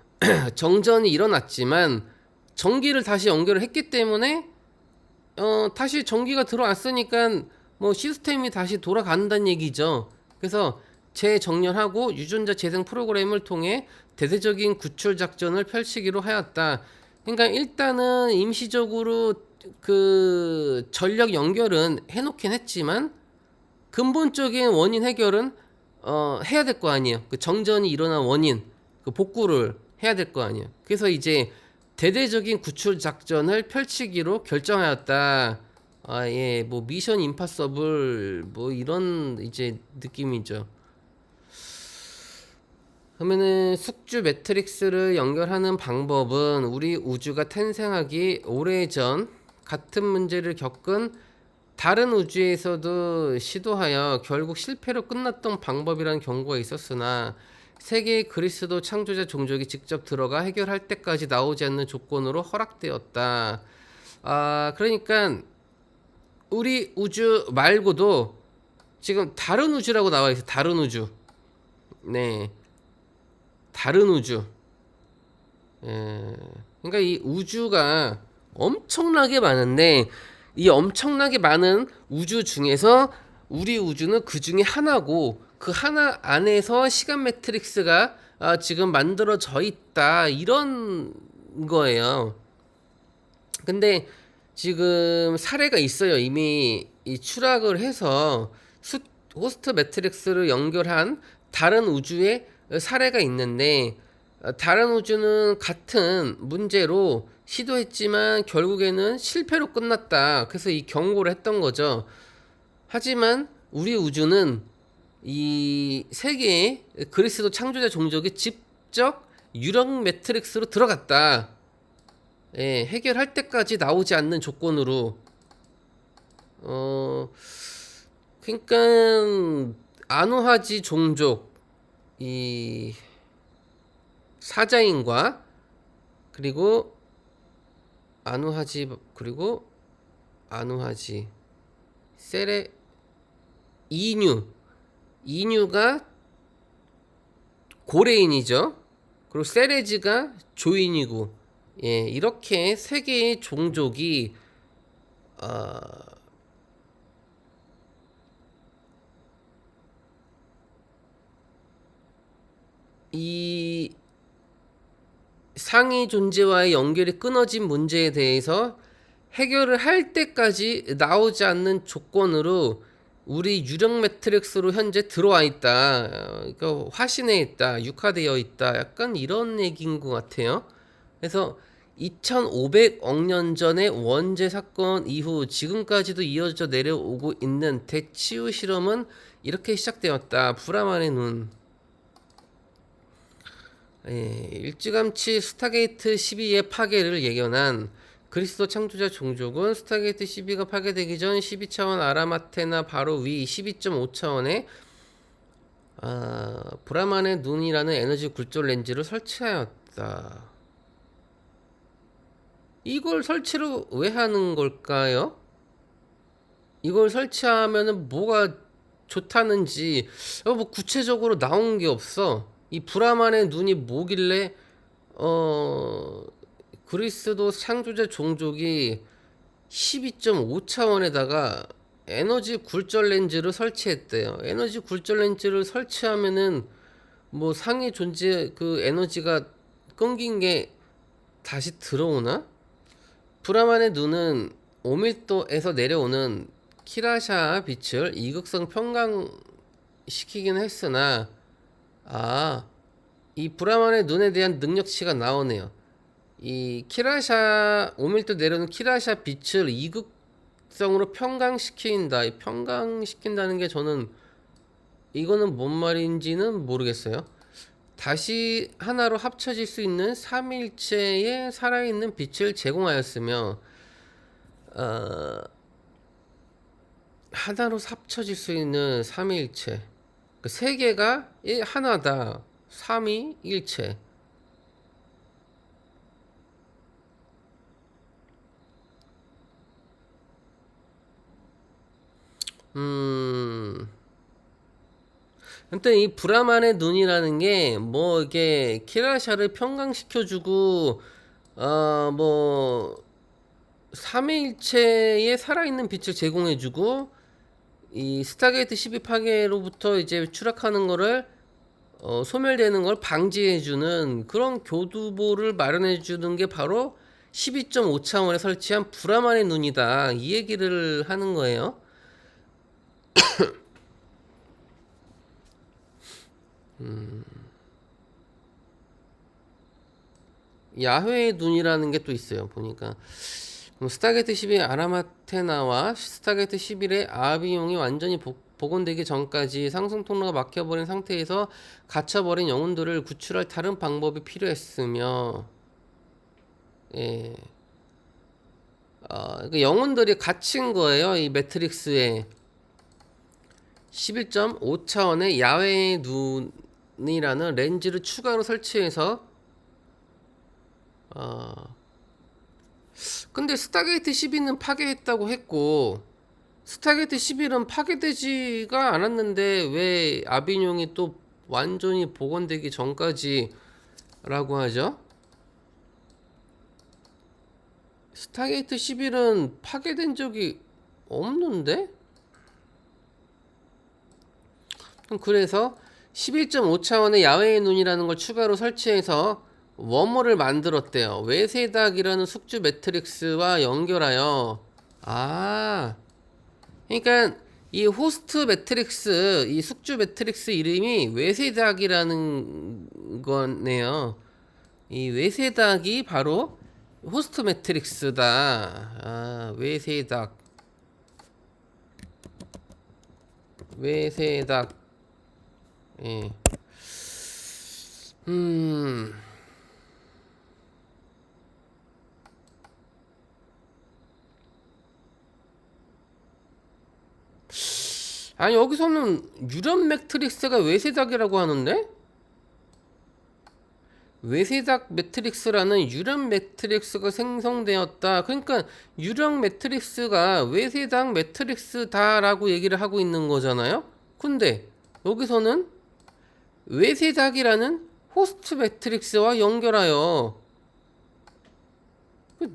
정전이 일어났지만 전기를 다시 연결을 했기 때문에 다시 전기가 들어왔으니까 뭐 시스템이 다시 돌아간다는 얘기죠. 그래서 재정렬하고 유전자 재생 프로그램을 통해 대대적인 구출 작전을 펼치기로 하였다. 그러니까 일단은 임시적으로 그 전력 연결은 해놓긴 했지만 근본적인 원인 해결은 해야 될 거 아니에요. 그 정전이 일어난 원인, 그 복구를 해야 될 거 아니에요. 그래서 이제 대대적인 구출 작전을 펼치기로 결정하였다. 예, 뭐 미션 임파서블 뭐 이런 이제 느낌이죠. 그러면은 숙주 매트릭스를 연결하는 방법은 우리 우주가 탄생하기 오래전 같은 문제를 겪은 다른 우주에서도 시도하여 결국 실패로 끝났던 방법이라는 경고가 있었으나 세계의 그리스도 창조자 종족이 직접 들어가 해결할 때까지 나오지 않는 조건으로 허락되었다. 그러니까 우리 우주 말고도 지금 다른 우주라고 나와 있어요. 다른 우주. 네. 다른 우주. 그러니까 이 우주가 엄청나게 많은데 이 엄청나게 많은 우주 중에서 우리 우주는 그 중에 하나고 그 하나 안에서 시간 매트릭스가 지금 만들어져 있다 이런 거예요. 근데 지금 사례가 있어요. 이미 이 추락을 해서 호스트 매트릭스를 연결한 다른 우주의 사례가 있는데 다른 우주는 같은 문제로 시도했지만 결국에는 실패로 끝났다. 그래서 이 경고를 했던 거죠. 하지만 우리 우주는 이 세계의 그리스도 창조자 종족이 직접 유령 매트릭스로 들어갔다. 예, 해결할 때까지 나오지 않는 조건으로. 그러니까 아누하지 종족 이 사자인과 그리고 아누하지 세레 이뉴가 고레인이죠. 그리고 세레즈가 조인이고, 예, 이렇게 세 개의 종족이 이 상위 존재와의 연결이 끊어진 문제에 대해서 해결을 할 때까지 나오지 않는 조건으로 우리 유령 매트릭스로 현재 들어와 있다. 그러니까 화신해 있다. 육화되어 있다. 약간 이런 얘기인 것 같아요. 그래서 2500억 년 전의 원죄 사건 이후 지금까지도 이어져 내려오고 있는 대치우 실험은 이렇게 시작되었다. 브라만의 눈. 예, 일찌감치 스타게이트 12의 파괴를 예견한 그리스도 창조자 종족은 스타게이트 12가 파괴되기 전 12차원 아라마테나 바로 위 12.5차원의 브라만의 눈이라는 에너지 굴절 렌즈를 설치하였다. 이걸 설치를 왜 하는 걸까요? 이걸 설치하면은 뭐가 좋다는지 뭐 구체적으로 나온 게 없어. 이 브라만의 눈이 뭐길래 그리스도 창조자 종족이 12.5차원에다가 에너지 굴절 렌즈를 설치했대요. 에너지 굴절 렌즈를 설치하면은 뭐 상위 존재 그 에너지가 끊긴 게 다시 들어오나? 브라만의 눈은 5밀도에서 내려오는 키라샤 빛을 이극성 평강시키긴 했으나 이 브라만의 눈에 대한 능력치가 나오네요. 이 키라샤 5밀도 내려오는 키라샤 빛을 이극성으로 평강시킨다. 이 평강시킨다는 게 저는 이거는 뭔 말인지는 모르겠어요. 다시 하나로 합쳐질 수 있는 삼일체의 살아있는 빛을 제공하였으며 하나로 합쳐질 수 있는 삼위일체 그 세 개가 하나다. 삼위일체. 근데 이 브라만의 눈이라는 게 뭐 이게 키라샤를 평강시켜주고 뭐 삼위일체의 살아있는 빛을 제공해주고 이 스타게이트 12 파괴로부터 이제 추락하는 거를 소멸되는 걸 방지해주는 그런 교두보를 마련해주는 게 바로 12.5차원에 설치한 브라만의 눈이다. 이 얘기를 하는 거예요. 야훼의 눈이라는 게 또 있어요. 보니까 스타게이트 12의 아라마테나와 스타게이트 11의 아비용이 완전히 복원되기 전까지 상승 통로가 막혀버린 상태에서 갇혀버린 영혼들을 구출할 다른 방법이 필요했으며, 예, 그 영혼들이 갇힌 거예요. 이 매트릭스에 11.5차원의 야외의 눈이라는 렌즈를 추가로 설치해서 근데 스타게이트 12는 파괴했다고 했고 스타게이트 11은 파괴되지가 않았는데 왜 아비뇽이 또 완전히 복원되기 전까지 라고 하죠? 스타게이트 11은 파괴된 적이 없는데? 그래서 11.5차원의 야외의 눈이라는 걸 추가로 설치해서 웜홀을 만들었대요. 외세닥이라는 숙주 매트릭스와 연결하여 그러니까 이 호스트 매트릭스, 이 숙주 매트릭스 이름이 외세닥이라는 거네요. 이 외세닥이 바로 호스트 매트릭스다. 외세닥. 예. 아니 여기서는 유령 매트릭스가 외세닥이라고 하는데? 외세닥 매트릭스라는 유령 매트릭스가 생성되었다. 그러니까 유령 매트릭스가 외세닥 매트릭스다라고 얘기를 하고 있는 거잖아요. 근데 여기서는 외세닥이라는 호스트 매트릭스와 연결하여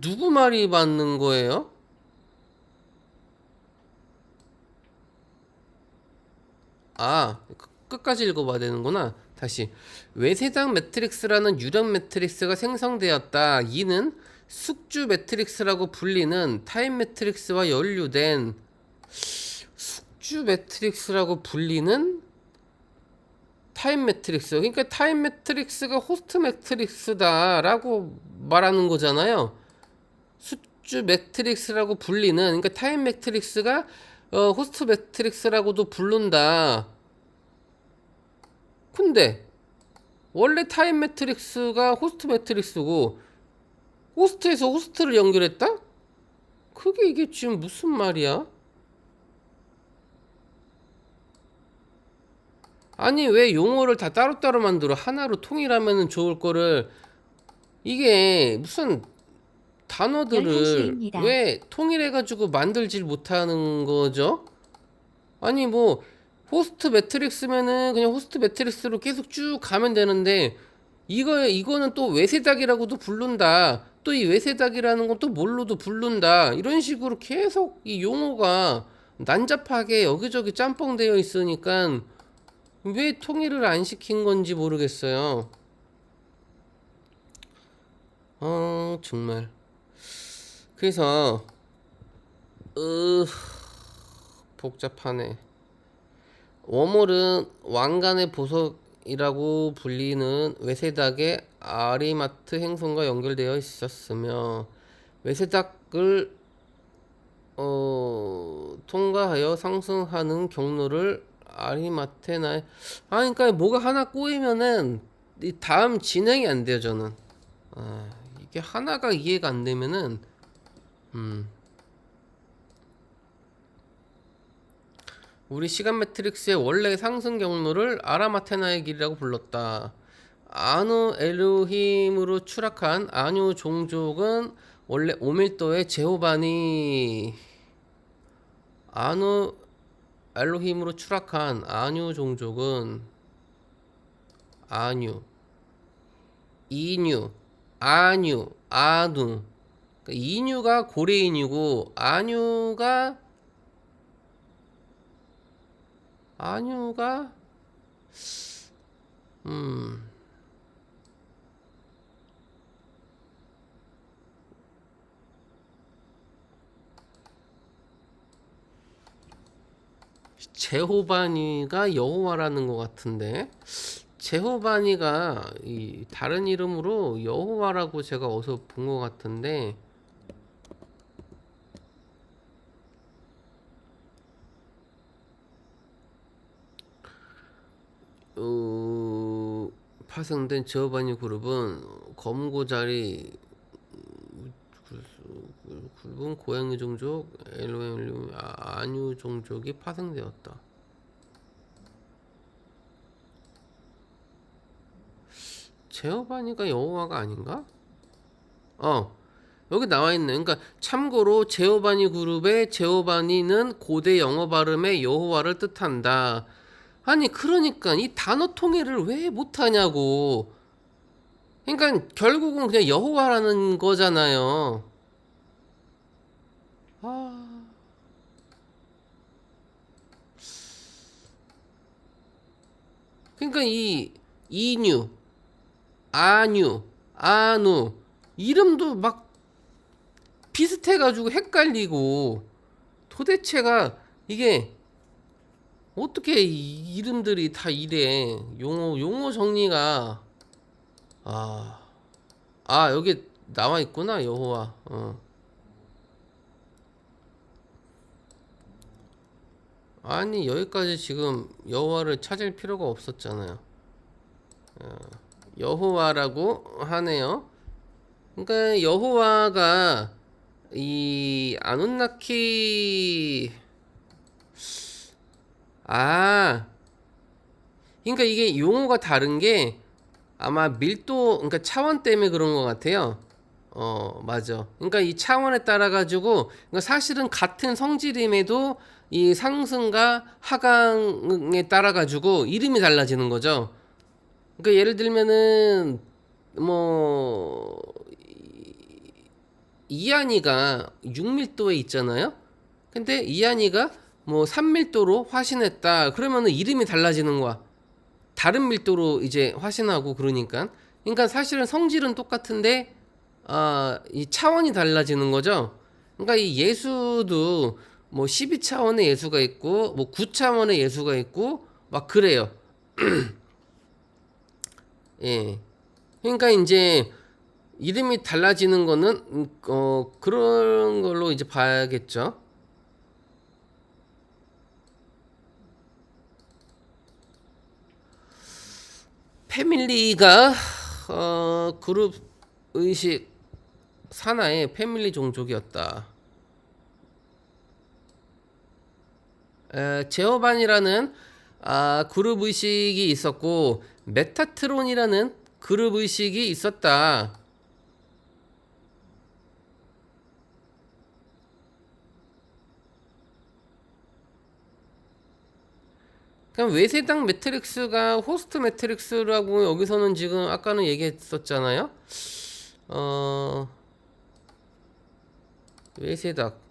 누구 말이 맞는 거예요? 끝까지 읽어봐야 되는구나. 다시 외세닥 매트릭스라는 유령 매트릭스가 생성되었다. 이는 숙주 매트릭스라고 불리는 타임 매트릭스와 연루된 숙주 매트릭스라고 불리는 타임 매트릭스. 그러니까 타임 매트릭스가 호스트 매트릭스다라고 말하는 거잖아요. 숙주 매트릭스라고 불리는 그러니까 타임 매트릭스가 호스트 매트릭스라고도 부른다. 근데 원래 타임 매트릭스가 호스트 매트릭스고 호스트에서 호스트를 연결했다? 그게 이게 지금 무슨 말이야? 아니 왜 용어를 다 따로따로 만들어? 하나로 통일하면 좋을 거를 이게 무슨 단어들을 11시입니다. 왜 통일해가지고 만들질 못하는 거죠? 아니 뭐 호스트 매트릭스면은 그냥 호스트 매트릭스로 계속 쭉 가면 되는데 이거는 또 외세닥이라고도 부른다. 또 이 외세닥이라는 건 또 뭘로도 부른다. 이런 식으로 계속 이 용어가 난잡하게 여기저기 짬뽕되어 있으니까 왜 통일을 안 시킨 건지 모르겠어요. 정말. 그래서 복잡하네. 워몰은 왕관의 보석이라고 불리는 외세닥의 아리마트 행성과 연결되어 있었으며 외세닥을 통과하여 상승하는 경로를 아리마테나에 그러니까 뭐가 하나 꼬이면은 이 다음 진행이 안 돼요 저는. 이게 하나가 이해가 안 되면은 우리 시간 매트릭스의 원래 상승 경로를 아라마테나의 길이라고 불렀다. 아누 엘로힘으로 추락한 아뉴 종족은 원래 오밀도의 제호반이 아누 엘로힘으로 추락한 아뉴 종족은 아뉴, 이뉴, 아뉴, 아누. 그러니까 이뉴가 고레인이고 아뉴가 제호바니가 여호와라는 것 같은데 제호바니가 이 다른 이름으로 여호와라고 제가 어디서 본 것 같은데 파생된 제호바니 그룹은 검고자리 굵은 고양이 종족 엘로엠 아뉴 종족이 파생되었다. 제호바니가 여호와가 아닌가? 여기 나와 있네. 그러니까 참고로 제호바니 그룹의 제호바니는 고대 영어 발음의 여호와를 뜻한다. 아니 그러니까 이 단어 통일을 왜 못하냐고. 그러니까 결국은 그냥 여호와라는 거잖아요. 그러니까 이 이뉴, 아뉴, 아누 이름도 막 비슷해가지고 헷갈리고 도대체가 이게 어떻게 이름들이 다 이래. 용어 정리가 여기 나와 있구나 여호와. 아니 여기까지 지금 여호와를 찾을 필요가 없었잖아요. 여호와라고 하네요. 그러니까 여호와가 이 아눈나키 그러니까 이게 용어가 다른 게 아마 밀도 그러니까 차원 때문에 그런 것 같아요. 맞아. 그러니까 이 차원에 따라 가지고 그러니까 사실은 같은 성질임에도 이 상승과 하강에 따라 가지고 이름이 달라지는 거죠. 그러니까 예를 들면은 뭐 이한이가 6밀도에 있잖아요. 근데 이한이가 뭐 3밀도로 화신했다. 그러면은 이름이 달라지는 거야. 다른 밀도로 이제 화신하고 그러니까 사실은 성질은 똑같은데 이 차원이 달라지는 거죠. 그러니까 이 예수도 뭐 12차원의 예수가 있고 뭐 9차원의 예수가 있고 막 그래요. 예. 그러니까 이제 이름이 달라지는 거는 그런 걸로 이제 봐야겠죠. 패밀리가 그룹 의식 산하의 패밀리 종족이었다. 제어반이라는 그룹 의식이 있었고 메타트론이라는 그룹 의식이 있었다. 그럼 외세당 매트릭스가 호스트 매트릭스라고 여기서는 지금 아까는 얘기했었잖아요. 외세닥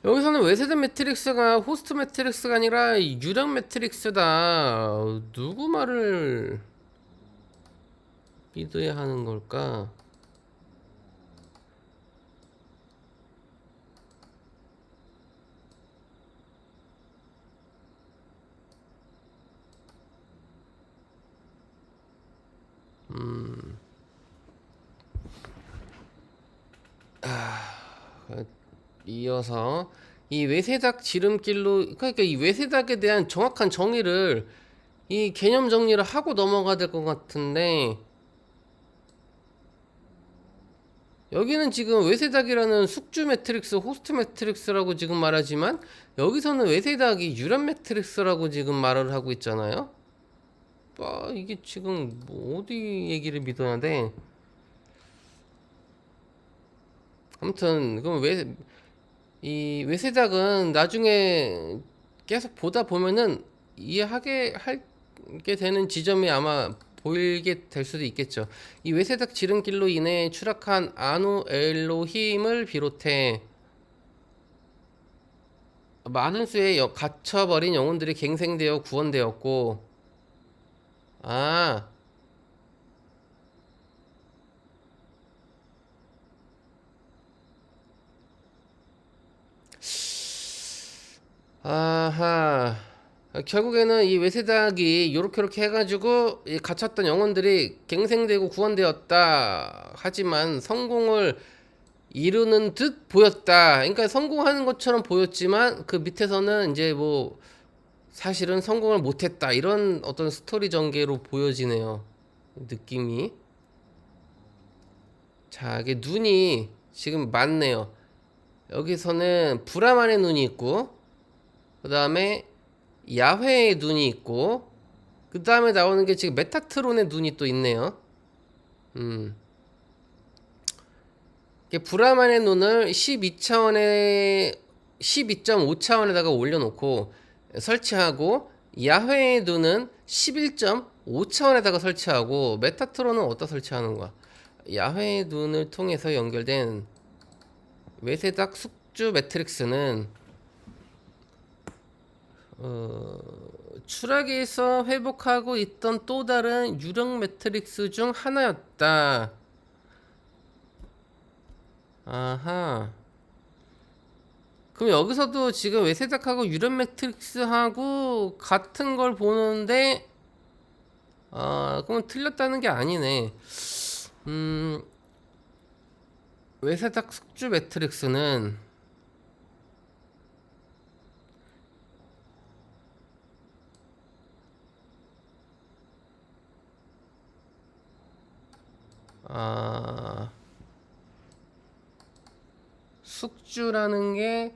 여기서는 외세대 매트릭스가 호스트 매트릭스가 아니라 유령 매트릭스다. 누구 말을 믿어야 하는 걸까? 이어서 이 외세닥 지름길로, 그러니까 이 외세닥에 대한 정확한 정의를, 이 개념 정리를 하고 넘어가야 될 것 같은데, 여기는 지금 외세닥이라는 숙주 매트릭스, 호스트 매트릭스라고 지금 말하지만 여기서는 외세닥이 유령 매트릭스라고 지금 말을 하고 있잖아요. 이게 지금 뭐 어디 얘기를 믿어야 돼? 아무튼 그럼 이 외세닥은 나중에 계속 보다 보면은 이해하게 하게 되는 지점이 아마 보이게 될 수도 있겠죠. 이 외세닥 지름길로 인해 추락한 아누 엘로힘을 비롯해 많은 수의 갇혀버린 영혼들이 갱생되어 구원되었고, 아, 아하. 결국에는 이 외세닥이 요렇게 해가지고 이 갇혔던 영혼들이 갱생되고 구원되었다. 하지만 성공을 이루는 듯 보였다. 그러니까 성공하는 것처럼 보였지만 그 밑에서는 이제 뭐 사실은 성공을 못했다. 이런 어떤 스토리 전개로 보여지네요. 느낌이. 자, 이게 눈이 지금 많네요. 여기서는 브라만의 눈이 있고, 그 다음에 야훼의 눈이 있고, 그 다음에 나오는 게 지금 메타트론의 눈이 또 있네요. 이게 브라만의 눈을 12.5차원에다가 올려놓고 설치하고, 야훼의 눈은 11.5차원에다가 설치하고, 메타트론은 어디다 설치하는 거야? 야훼의 눈을 통해서 연결된 외세닥 숙주 매트릭스는 추락에서 회복하고 있던 또 다른 유령 매트릭스 중 하나였다. 아하. 그럼 여기서도 지금 외세닥하고 유령 매트릭스하고 같은 걸 보는데, 그럼 틀렸다는 게 아니네. 외세닥 숙주 매트릭스는 숙주라는 게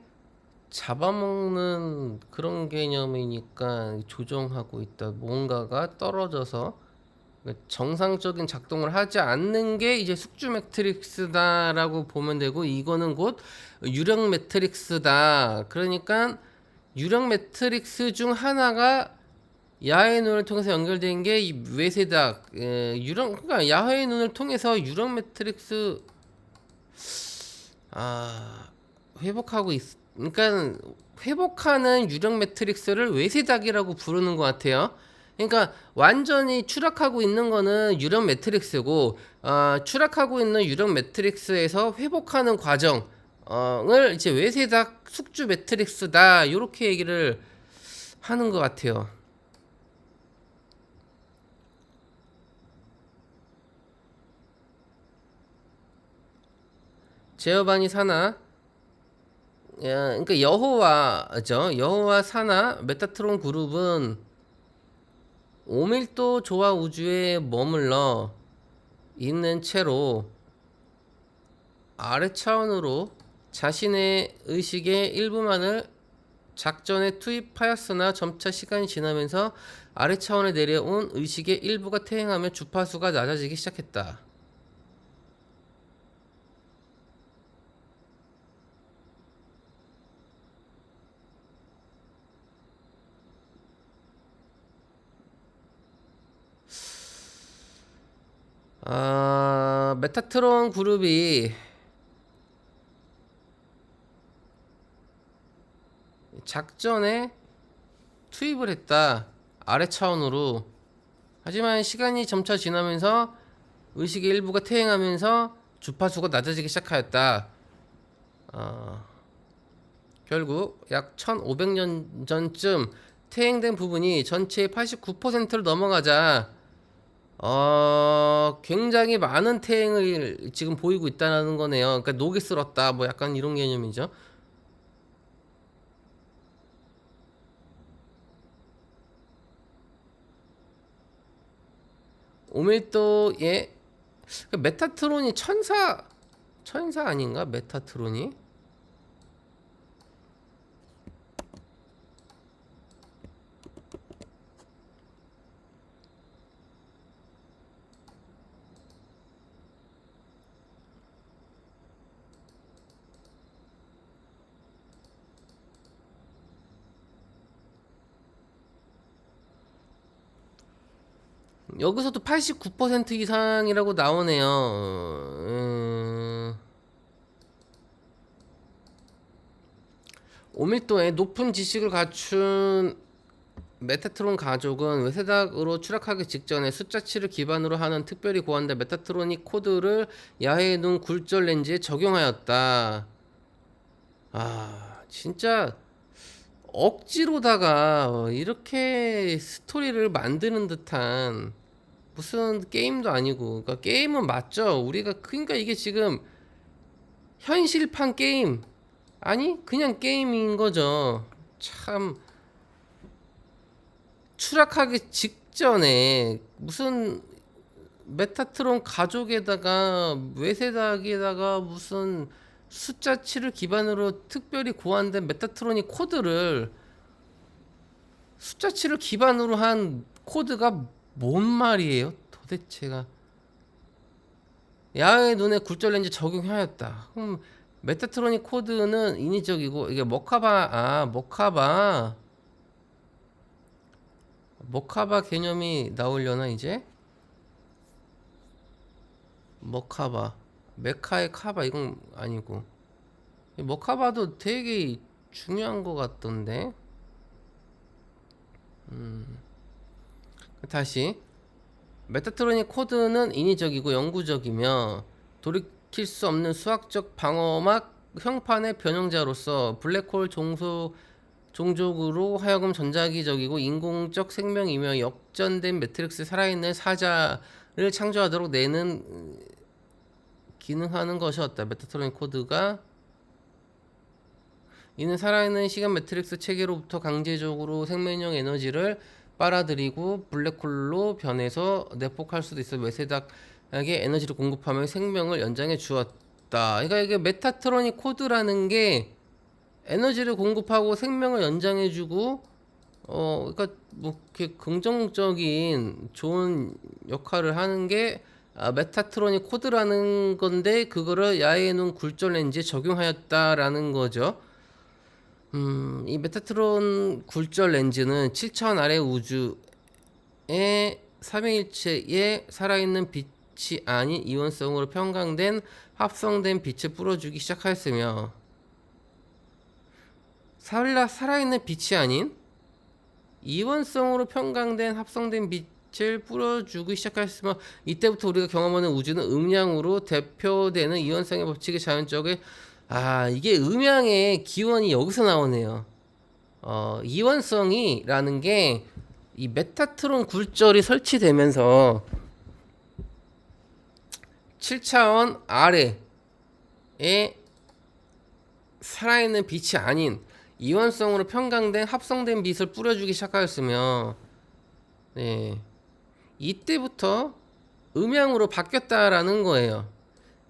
잡아먹는 그런 개념이니까 조정하고 있다. 뭔가가 떨어져서 정상적인 작동을 하지 않는 게 이제 숙주 매트릭스다라고 보면 되고, 이거는 곧 유령 매트릭스다. 그러니까 유령 매트릭스 중 하나가 야훼의 눈을 통해서 연결된 게 이 외세닥, 그러니까 야훼의 눈을 통해서 유령 매트릭스 회복하고 그러니까 회복하는 유령 매트릭스를 외세닥이라고 부르는 것 같아요. 그러니까 완전히 추락하고 있는 거는 유령 매트릭스고, 추락하고 있는 유령 매트릭스에서 회복하는 과정을 이제 외세닥 숙주 매트릭스다. 이렇게 얘기를 하는 것 같아요. 제어반이 사나? 그러니까 여호와죠. 여호와 사나 메타트론 그룹은 오밀도 조화 우주에 머물러 있는 채로 아래 차원으로 자신의 의식의 일부만을 작전에 투입하였으나 점차 시간이 지나면서 아래 차원에 내려온 의식의 일부가 퇴행하며 주파수가 낮아지기 시작했다. 메타트론 그룹이 작전에 투입을 했다. 아래 차원으로. 하지만 시간이 점차 지나면서 의식의 일부가 퇴행하면서 주파수가 낮아지기 시작하였다. 결국 약 1500년 전쯤 퇴행된 부분이 전체의 89%를 넘어가자 굉장히 많은 퇴행을 지금 보이고 있다는 거네요. 그러니까 녹이 쓸었다. 뭐 약간 이런 개념이죠. 오밀도의 메타트론이 천사 아닌가? 메타트론이? 여기서도 89% 이상이라고 나오네요. 오밀도의 높은 지식을 갖춘 메타트론 가족은 외세닥으로 추락하기 직전에 숫자치를 기반으로 하는 특별히 고안된 메타트로닉 코드를 야해의 눈 굴절 렌즈에 적용하였다. 진짜 억지로다가 이렇게 스토리를 만드는 듯한 무슨 게임도 아니고, 그러니까 게임은 맞죠. 우리가 그러니까 이게 지금 현실판 게임 아니 그냥 게임인 거죠. 참 추락하기 직전에 무슨 메타트론 가족에다가 외세닥에다가 무슨 숫자치를 기반으로 특별히 고안된 메타트로닉 코드를 숫자치를 기반으로 한 코드가 뭔 말이에요? 도대체가 야의 눈에 굴절 렌즈 적용하였다. 그럼 메타트로닉 코드는 인위적이고 이게 머카바 개념이 나오려나 이제? 머카바 메카의 카바 이건 아니고 머카바도 되게 중요한 것 같던데. 다시 메타트로닉 코드는 인위적이고 영구적이며 돌이킬 수 없는 수학적 방어막 형판의 변형자로서 블랙홀 종족으로 하여금 전자기적이고 인공적 생명이며 역전된 매트릭스 살아있는 사자를 창조하도록 내는 기능하는 것이었다. 메타트로닉 코드가 이는 살아있는 시간 매트릭스 체계로부터 강제적으로 생명력 에너지를 빨아들이고 블랙홀로 변해서 내폭할 수도 있어 외세닥에게 에너지를 공급하며 생명을 연장해 주었다. 그러니까 이게 메타트로닉 코드라는 게 에너지를 공급하고 생명을 연장해주고 그러니까 뭐 이렇게 긍정적인 좋은 역할을 하는 게 메타트로닉 코드라는 건데 그거를 야의 눈 굴절 렌즈에 적용하였다라는 거죠. 이 메타트론 굴절 렌즈는 7차원 아래 우주의 삼위일체에 살아있는 빛이 아닌 이원성으로 평강된 합성된 빛을 뿌려주기 시작하였으며 살아있는 빛이 아닌 이원성으로 평강된 합성된 빛을 뿌려주기 시작하였으며 이때부터 우리가 경험하는 우주는 음량으로 대표되는 이원성의 법칙의 자연적인 이게 음양의 기원이 여기서 나오네요. 이원성이라는 게 이 메타트론 굴절이 설치되면서 7차원 아래에 살아있는 빛이 아닌 이원성으로 평강된 합성된 빛을 뿌려주기 시작하였으며, 네, 이때부터 음양으로 바뀌었다라는 거예요.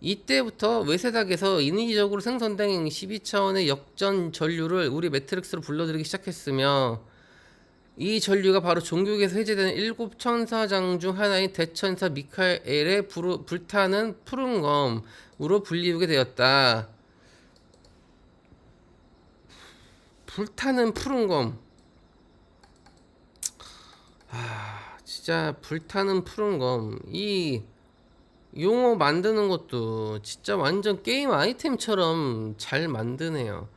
이때부터 외세닥에서 인위적으로 생성된 12차원의 역전 전류를 우리 매트릭스로 불러들이기 시작했으며, 이 전류가 바로 종교계에서 해제되는 일곱 천사장 중 하나인 대천사 미카엘의 불타는 푸른 검으로 불리우게 되었다. 불타는 푸른 검. 진짜 불타는 푸른 검. 이 용어 만드는 것도 진짜 완전 게임 아이템처럼 잘 만드네요.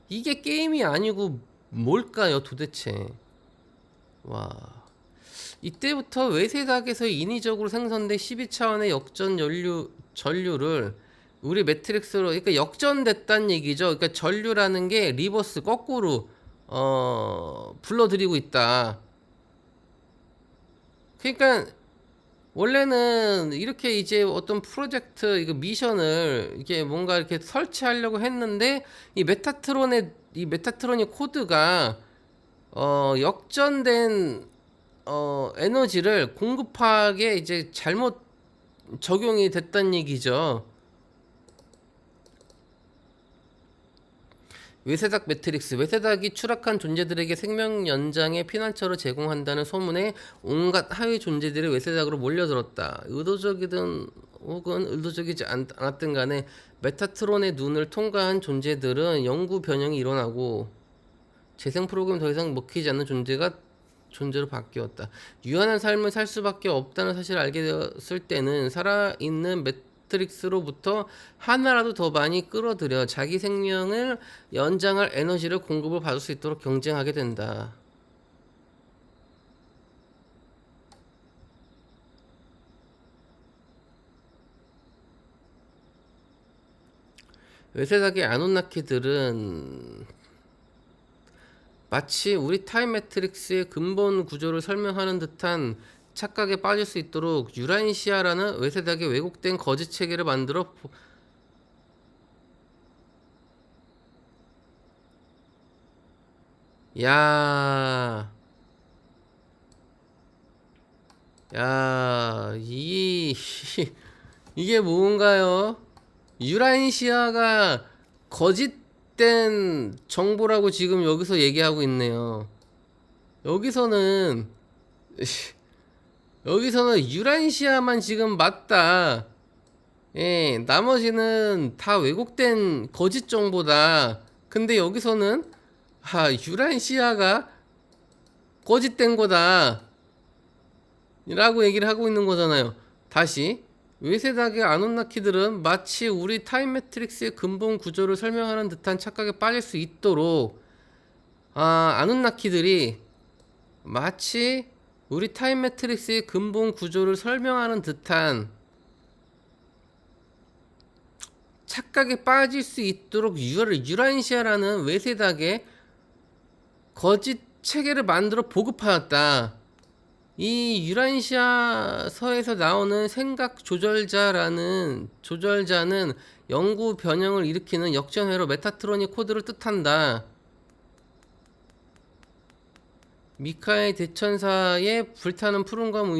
이게 게임이 아니고 뭘까요, 도대체? 와. 이때부터 외세닥에서 인위적으로 생성된 12차원의 역전 전류를 우리 매트릭스로, 그러니까 역전됐다는 얘기죠. 그러니까 전류라는 게 리버스 거꾸로 불러들이고 있다. 그러니까 원래는 이렇게 이제 어떤 프로젝트 이거 미션을 이게 뭔가 이렇게 설치하려고 했는데 이 메타트론의 코드가 역전된 에너지를 공급하게 이제 잘못 적용이 됐다는 얘기죠. 외세닥 매트릭스. 외세닥이 추락한 존재들에게 생명 연장의 피난처를 제공한다는 소문에 온갖 하위 존재들이 외세닥으로 몰려들었다. 의도적이든 혹은 의도적이지 않았든 간에 메타트론의 눈을 통과한 존재들은 영구 변형이 일어나고 재생 프로그램 더 이상 먹히지 않는 존재로 바뀌었다. 유한한 삶을 살 수밖에 없다는 사실을 알게 되었을 때는 살아있는 매트릭스로부터 하나라도 더 많이 끌어들여 자기 생명을 연장할 에너지를 공급을 받을 수 있도록 경쟁하게 된다. 외세닥의 아누나키들은 마치 우리 타임 매트릭스의 근본 구조를 설명하는 듯한 착각에 빠질 수 있도록 유란시아라는 외세닥의 왜곡된 거짓 체계를 만들어 야, 이게 뭔가요? 유란시아가 거짓된 정보라고 지금 여기서 얘기하고 있네요. 여기서는 유란시아만 지금 맞다. 예, 나머지는 다 왜곡된 거짓 정보다. 근데 여기서는 유란시아가 거짓된 거다. 라고 얘기를 하고 있는 거잖아요. 다시 외세닥의 아누나키들은 마치 우리 타임 매트릭스의 근본 구조를 설명하는 듯한 착각에 빠질 수 있도록 아누나키들이 마치 우리 타임 매트릭스의 근본 구조를 설명하는 듯한 착각에 빠질 수 있도록 유란시아라는 외세닥의 거짓 체계를 만들어 보급하였다. 이 유란시아서에서 나오는 생각 조절자는 영구 변형을 일으키는 역전회로 메타트로닉 코드를 뜻한다. 미카엘 대천사의 불타는 푸른검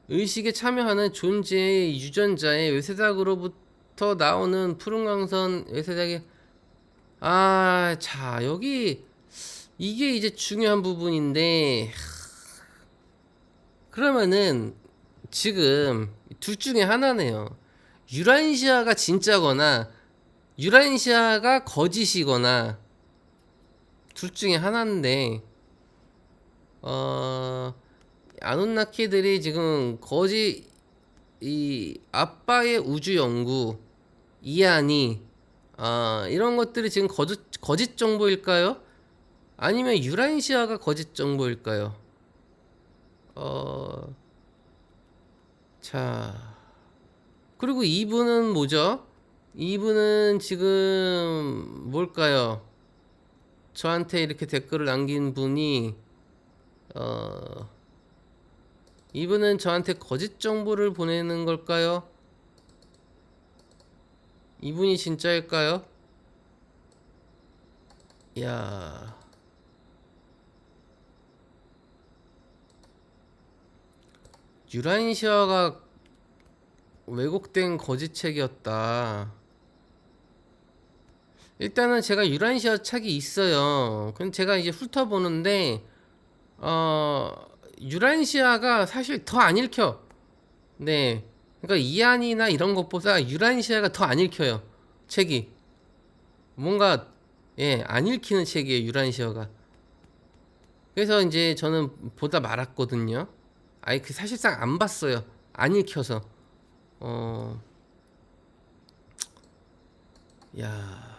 의식에 참여하는 존재의 유전자의 외세닥으로부터 나오는 푸른광선 외세닥의 자, 여기 이게 이제 중요한 부분인데, 그러면은 지금 둘 중에 하나네요. 유란시아가 진짜거나 유란시아가 거짓이거나 둘 중에 하나인데, 아누나키들이 지금 이 아빠의 우주 연구 이안이 이런 것들이 지금 거짓 정보일까요? 아니면 유란시아가 거짓 정보일까요? 자, 그리고 이분은 뭐죠? 이분은 지금 뭘까요? 저한테 이렇게 댓글을 남긴 분이 이분은 저한테 거짓 정보를 보내는 걸까요? 이분이 진짜일까요? 야, 유란시아가 왜곡된 거짓책이었다. 일단은 제가 유란시아 책이 있어요. 그럼 제가 이제 훑어보는데 유란시아가 사실 더 안 읽혀. 네. 그러니까 이안이나 이런 것보다 유란시아가 더 안 읽혀요. 책이. 뭔가 안 읽히는 책이에요, 유란시아가. 그래서 이제 저는 보다 말았거든요. 아니 그 사실상 안 봤어요. 안 읽혀서. 어, 야,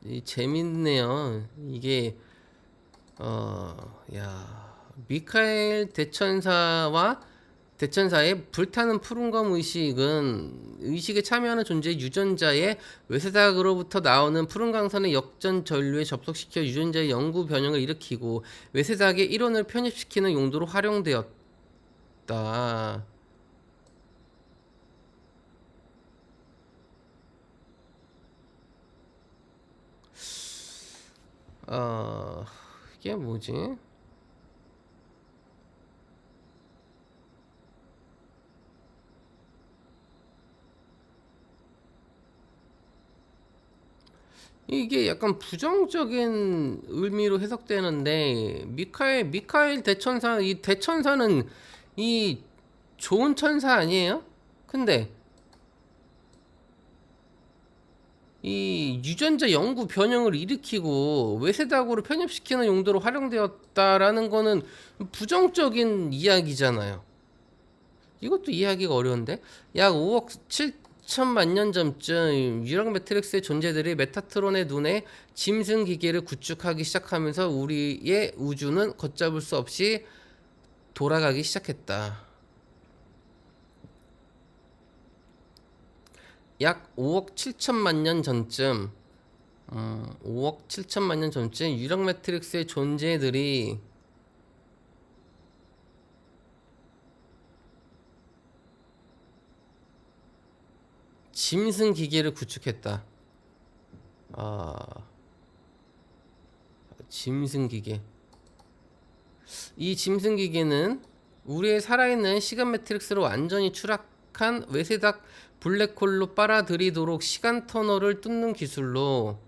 이 재밌네요. 이게 야, 미카엘 대천사와 대천사의 불타는 푸른검 의식은 의식에 참여하는 존재의 유전자의 외세작으로부터 나오는 푸른 강선의 역전 전류에 접속시켜 유전자의 영구 변형을 일으키고 외세작의 일원을 편입시키는 용도로 활용되었다. 이게 뭐지? 이게 약간 부정적인 의미로 해석되는데 미카엘 대천사 이 대천사는 이 좋은 천사 아니에요? 근데 이 유전자 영구 변형을 일으키고 외세닥으로 편입시키는 용도로 활용되었다라는 거는 부정적인 이야기잖아요. 이것도 이해하기가 어려운데 약 5억 7천만 년 전쯤 유령 매트릭스의 존재들이 메타트론의 눈에 짐승 기계를 구축하기 시작하면서 우리의 우주는 걷잡을 수 없이 돌아가기 시작했다. 약 5억 7천만 년 전쯤 5억 7천만 년 전쯤 유령 매트릭스의 존재들이 짐승 기계를 구축했다. 아, 짐승 기계. 이 짐승 기계는 우리의 살아있는 시간 매트릭스로 완전히 추락한 외세닥 블랙홀로 빨아들이도록 시간 터널을 뚫는 기술로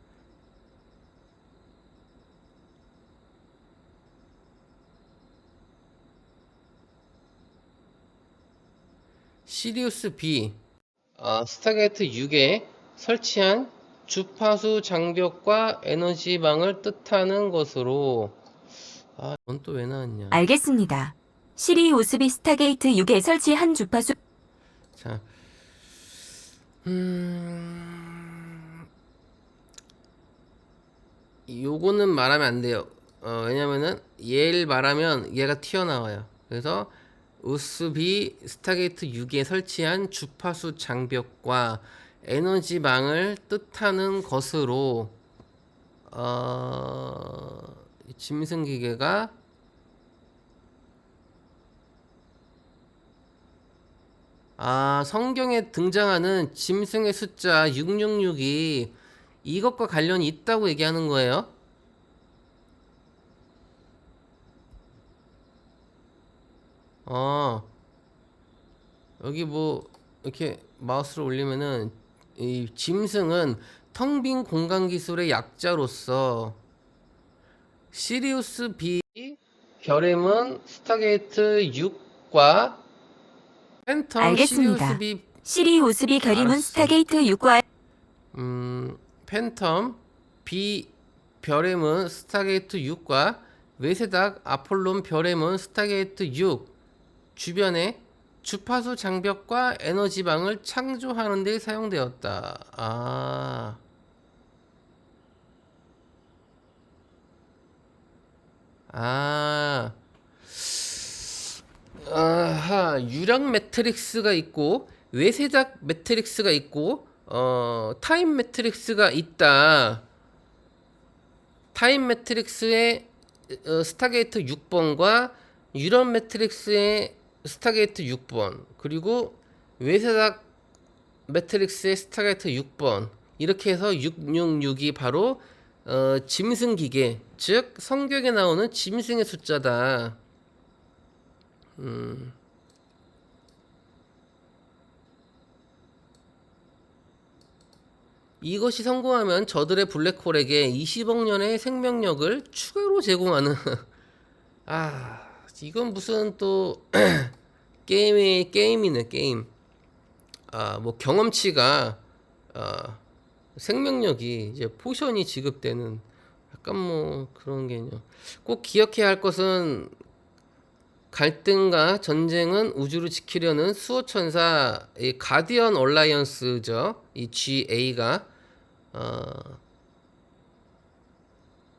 시리우스 B 스타게이트 6에 설치한 주파수 장벽과 에너지망을 뜻하는 것으로 이건 또 왜 나왔냐. 알겠습니다. 시리우스비 스타게이트 6에 설치한 주파수 자, 요거는 말하면 안 돼요. 왜냐면은 얘를 말하면 얘가 튀어나와요. 그래서 우스비 스타게이트 6에 설치한 주파수 장벽과 에너지망을 뜻하는 것으로 짐승 기계가 성경에 등장하는 짐승의 숫자 666이 이것과 관련이 있다고 얘기하는 거예요. 여기 뭐 이렇게 마우스를 올리면은 이 짐승은 텅 빈 공간 기술의 약자로서 시리우스 B 별의문 스타게이트 6과 팬텀 알겠습니다. 시리우스 B 시리우스비 결의문 알았어. 스타게이트 6과 팬텀 B 별의문 스타게이트 6과 외세닥 아폴론 별의문 스타게이트 6 주변에 주파수 장벽과 에너지방을 창조하는 데 사용되었다. 유령 매트릭스가 있고 외세작 매트릭스가 있고 타임 매트릭스가 있다. 타임 매트릭스의 스타게이트 6번과 유런 매트릭스의 스타게이트 6번 그리고 외세닥 매트릭스의 스타게이트 6번 이렇게 해서 666이 바로 짐승기계 즉 성격에 나오는 짐승의 숫자다. 이것이 성공하면 저들의 블랙홀에게 20억 년의 생명력을 추가로 제공하는 이건 무슨 또 게임이네 게임. 뭐 경험치가 생명력이 이제 포션이 지급되는 약간 뭐 그런 개념. 꼭 기억해야 할 것은 갈등과 전쟁은 우주를 지키려는 수호천사 이 가디언 얼라이언스죠. 이 GA가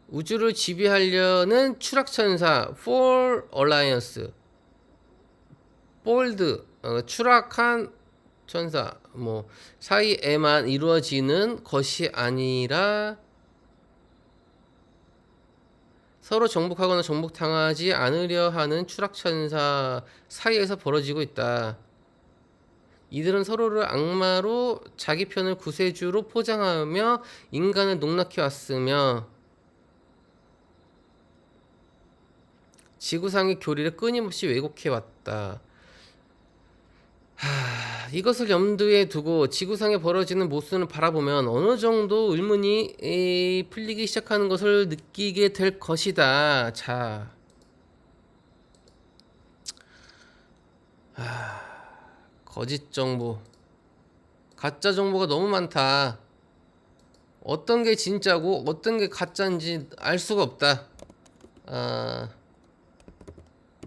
우주를 지배하려는 추락천사 폴 얼라이언스 폴드 추락한 천사 뭐 사이에만 이루어지는 것이 아니라 서로 정복하거나 정복당하지 않으려 하는 추락천사 사이에서 벌어지고 있다. 이들은 서로를 악마로 자기 편을 구세주로 포장하며 인간을 농락해 왔으며 지구상의 교리를 끊임없이 왜곡해 왔다. 이것을 염두에 두고 지구상에 벌어지는 모순을 바라보면 어느 정도 의문이 풀리기 시작하는 것을 느끼게 될 것이다. 자, 거짓 정보, 가짜 정보가 너무 많다. 어떤 게 진짜고 어떤 게 가짜인지 알 수가 없다.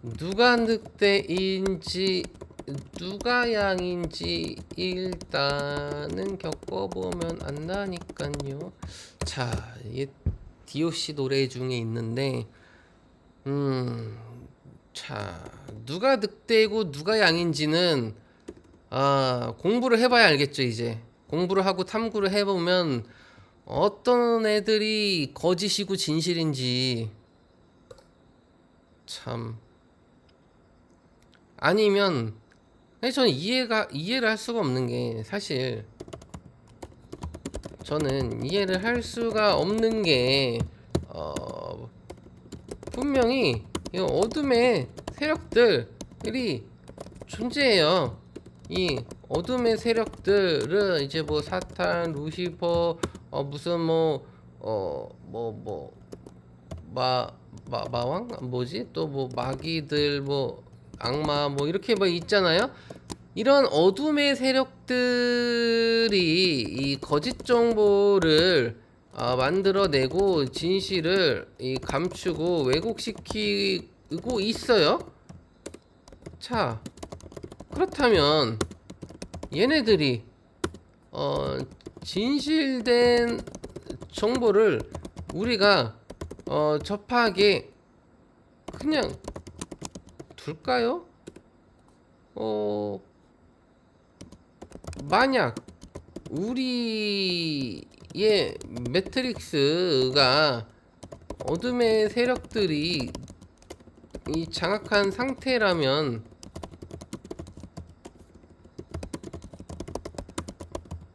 누가 늑대인지 누가 양인지 일단은 겪어보면 안다니깐요. 자, 이 DOC 노래 중에 있는데 자, 누가 늑대이고 누가 양인지는 공부를 해봐야 알겠죠. 이제 공부를 하고 탐구를 해보면 어떤 애들이 거짓이고 진실인지 참. 아니면 저는 이해를 할 수가 없는 게 사실 저는 이해를 할 수가 없는 게 분명히 이 어둠의 세력들이 존재해요. 이 어둠의 세력들은 이제 뭐 사탄, 루시퍼, 무슨 마왕 뭐지 또 뭐 마귀들 뭐 악마 뭐 이렇게 뭐 있잖아요. 이런 어둠의 세력들이 이 거짓 정보를 만들어내고 진실을 감추고 왜곡시키고 있어요. 자, 그렇다면 얘네들이 진실된 정보를 우리가 접하게 그냥 둘까요? 만약 우리의 매트릭스가 어둠의 세력들이 이 장악한 상태라면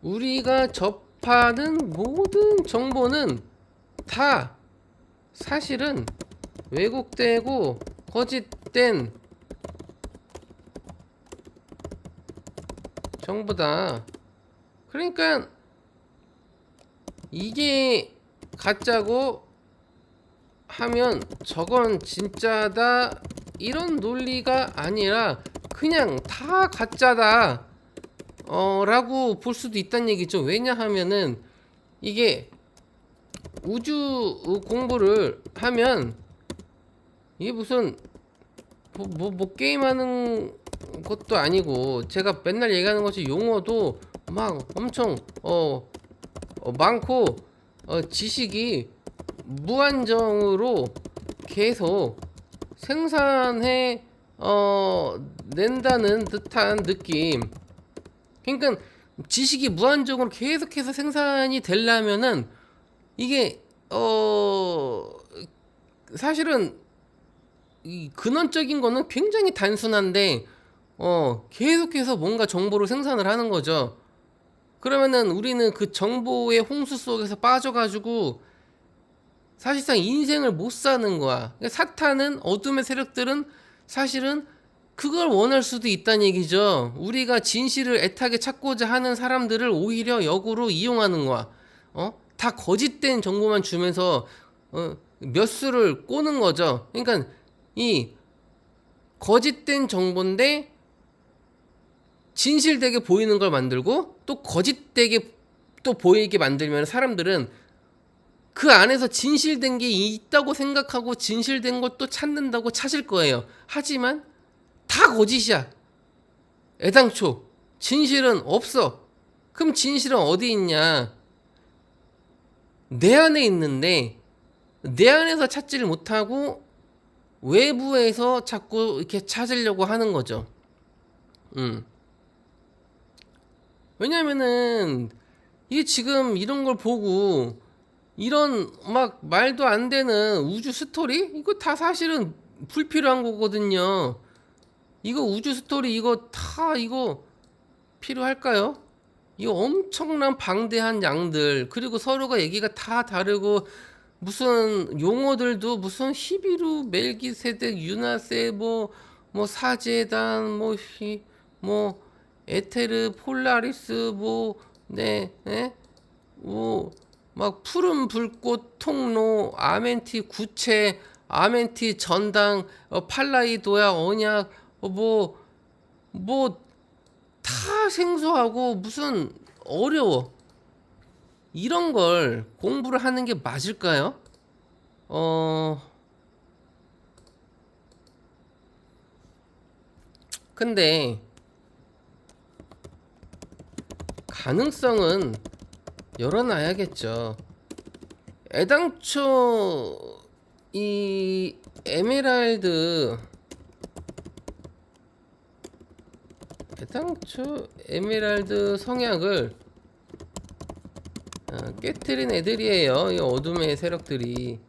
우리가 접하는 모든 정보는 다 사실은 왜곡되고 거짓된 정보다. 그러니까 이게 가짜고 하면 저건 진짜다 이런 논리가 아니라 그냥 다 가짜다 라고 볼 수도 있다는 얘기죠. 왜냐하면은 이게 우주 공부를 하면 이게 무슨 뭐 게임하는 것도 아니고 제가 맨날 얘기하는 것이 용어도 막 엄청 많고 지식이 무한정으로 계속 생산해 낸다는 듯한 느낌. 그러니까 지식이 무한적으로 계속해서 생산이 되려면은 이게 사실은 이 근원적인 거는 굉장히 단순한데 계속해서 뭔가 정보를 생산을 하는 거죠. 그러면은 우리는 그 정보의 홍수 속에서 빠져가지고 사실상 인생을 못 사는 거야. 그러니까 사탄은, 어둠의 세력들은 사실은 그걸 원할 수도 있다는 얘기죠. 우리가 진실을 애타게 찾고자 하는 사람들을 오히려 역으로 이용하는 거야. 다 거짓된 정보만 주면서 몇 수를 꼬는 거죠. 그러니까 이 거짓된 정보인데 진실되게 보이는 걸 만들고 또 거짓되게 또 보이게 만들면 사람들은 그 안에서 진실된 게 있다고 생각하고 진실된 것도 찾는다고 찾을 거예요. 하지만 다 거짓이야. 애당초 진실은 없어. 그럼 진실은 어디 있냐? 내 안에 있는데 내 안에서 찾지를 못하고 외부에서 자꾸 이렇게 찾으려고 하는 거죠. 왜냐면은 이게 지금 이런 걸 보고 이런 막 말도 안 되는 우주 스토리? 이거 다 사실은 불필요한 거거든요. 이거 우주 스토리 이거 다 이거 필요할까요? 이거 엄청난 방대한 양들 그리고 서로가 얘기가 다 다르고 무슨 용어들도 무슨 히비루 멜기세덱 유나세 뭐 사제단 뭐 에테르 폴라리스 막 푸른 불꽃 통로 아멘티 구체 아멘티 전당 팔라이도야 언약 다 생소하고 무슨 어려워. 이런 걸 공부를 하는 게 맞을까요? 근데 가능성은 열어놔야겠죠. 애당초 이 에메랄드 성약을 깨트린 애들이에요. 이 어둠의 세력들이.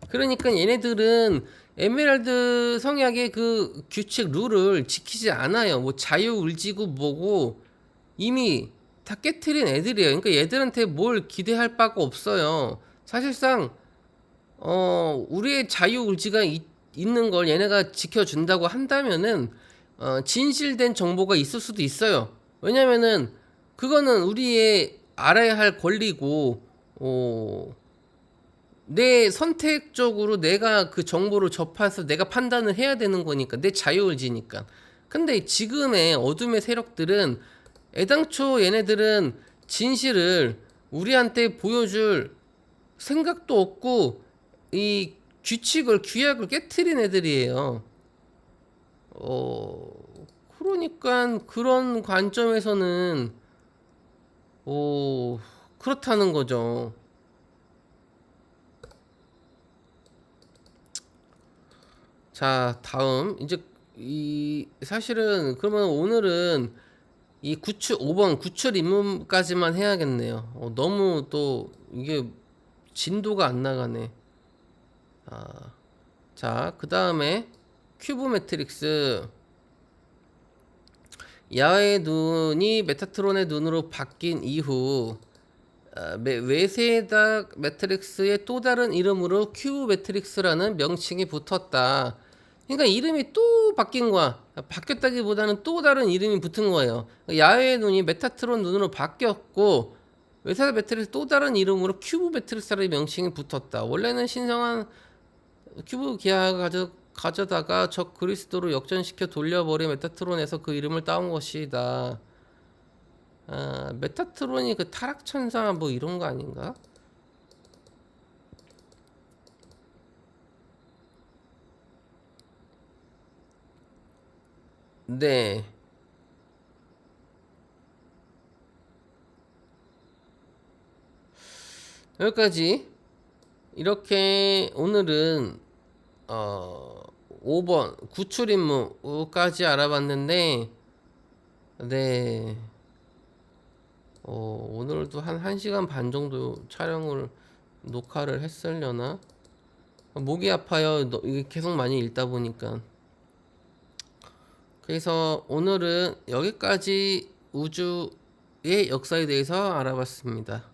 그러니까 얘네들은 에메랄드 성약의 그 규칙 룰을 지키지 않아요. 뭐 자유의지고 뭐고 이미 다 깨트린 애들이에요. 그러니까 얘들한테 뭘 기대할 바가 없어요. 사실상 우리의 자유의지가 있는 걸 얘네가 지켜준다고 한다면은 진실된 정보가 있을 수도 있어요. 왜냐면은 그거는 우리의 알아야 할 권리고 내 선택적으로 내가 그 정보를 접해서 내가 판단을 해야 되는 거니까 내 자유의지니까. 근데 지금의 어둠의 세력들은 애당초 얘네들은 진실을 우리한테 보여줄 생각도 없고 이 규약을 깨트린 애들이에요. 그러니까 그런 관점에서는 그렇다는 거죠. 자, 다음 이제 사실은 그러면 오늘은 이 5번 구출 임무까지만 해야겠네요. 너무 또 이게 진도가 안 나가네. 자, 그 다음에 큐브 매트릭스. 야의 눈이 메타트론의 눈으로 바뀐 이후 외세다 매트릭스의 또 다른 이름으로 큐브 매트릭스라는 명칭이 붙었다. 그러니까 이름이 또 바뀐 거야. 바뀌었다기보다는 또 다른 이름이 붙은 거예요. 야의 눈이 메타트론 눈으로 바뀌었고 외세다 매트릭스 또 다른 이름으로 큐브 매트릭스라는 명칭이 붙었다. 원래는 신성한 큐브 기하가 가져다가 적 그리스도로 역전시켜 돌려버린 메타트론에서 그 이름을 따온 것이다. 메타트론이 그 타락천사 뭐 이런 거 아닌가? 네. 여기까지 이렇게 오늘은 5번 구출 임무까지 알아봤는데 네. 오늘도 한 1시간 반 정도 녹화를 했으려나? 목이 아파요. 이게 계속 많이 읽다 보니까. 그래서 오늘은 여기까지 우주의 역사에 대해서 알아봤습니다.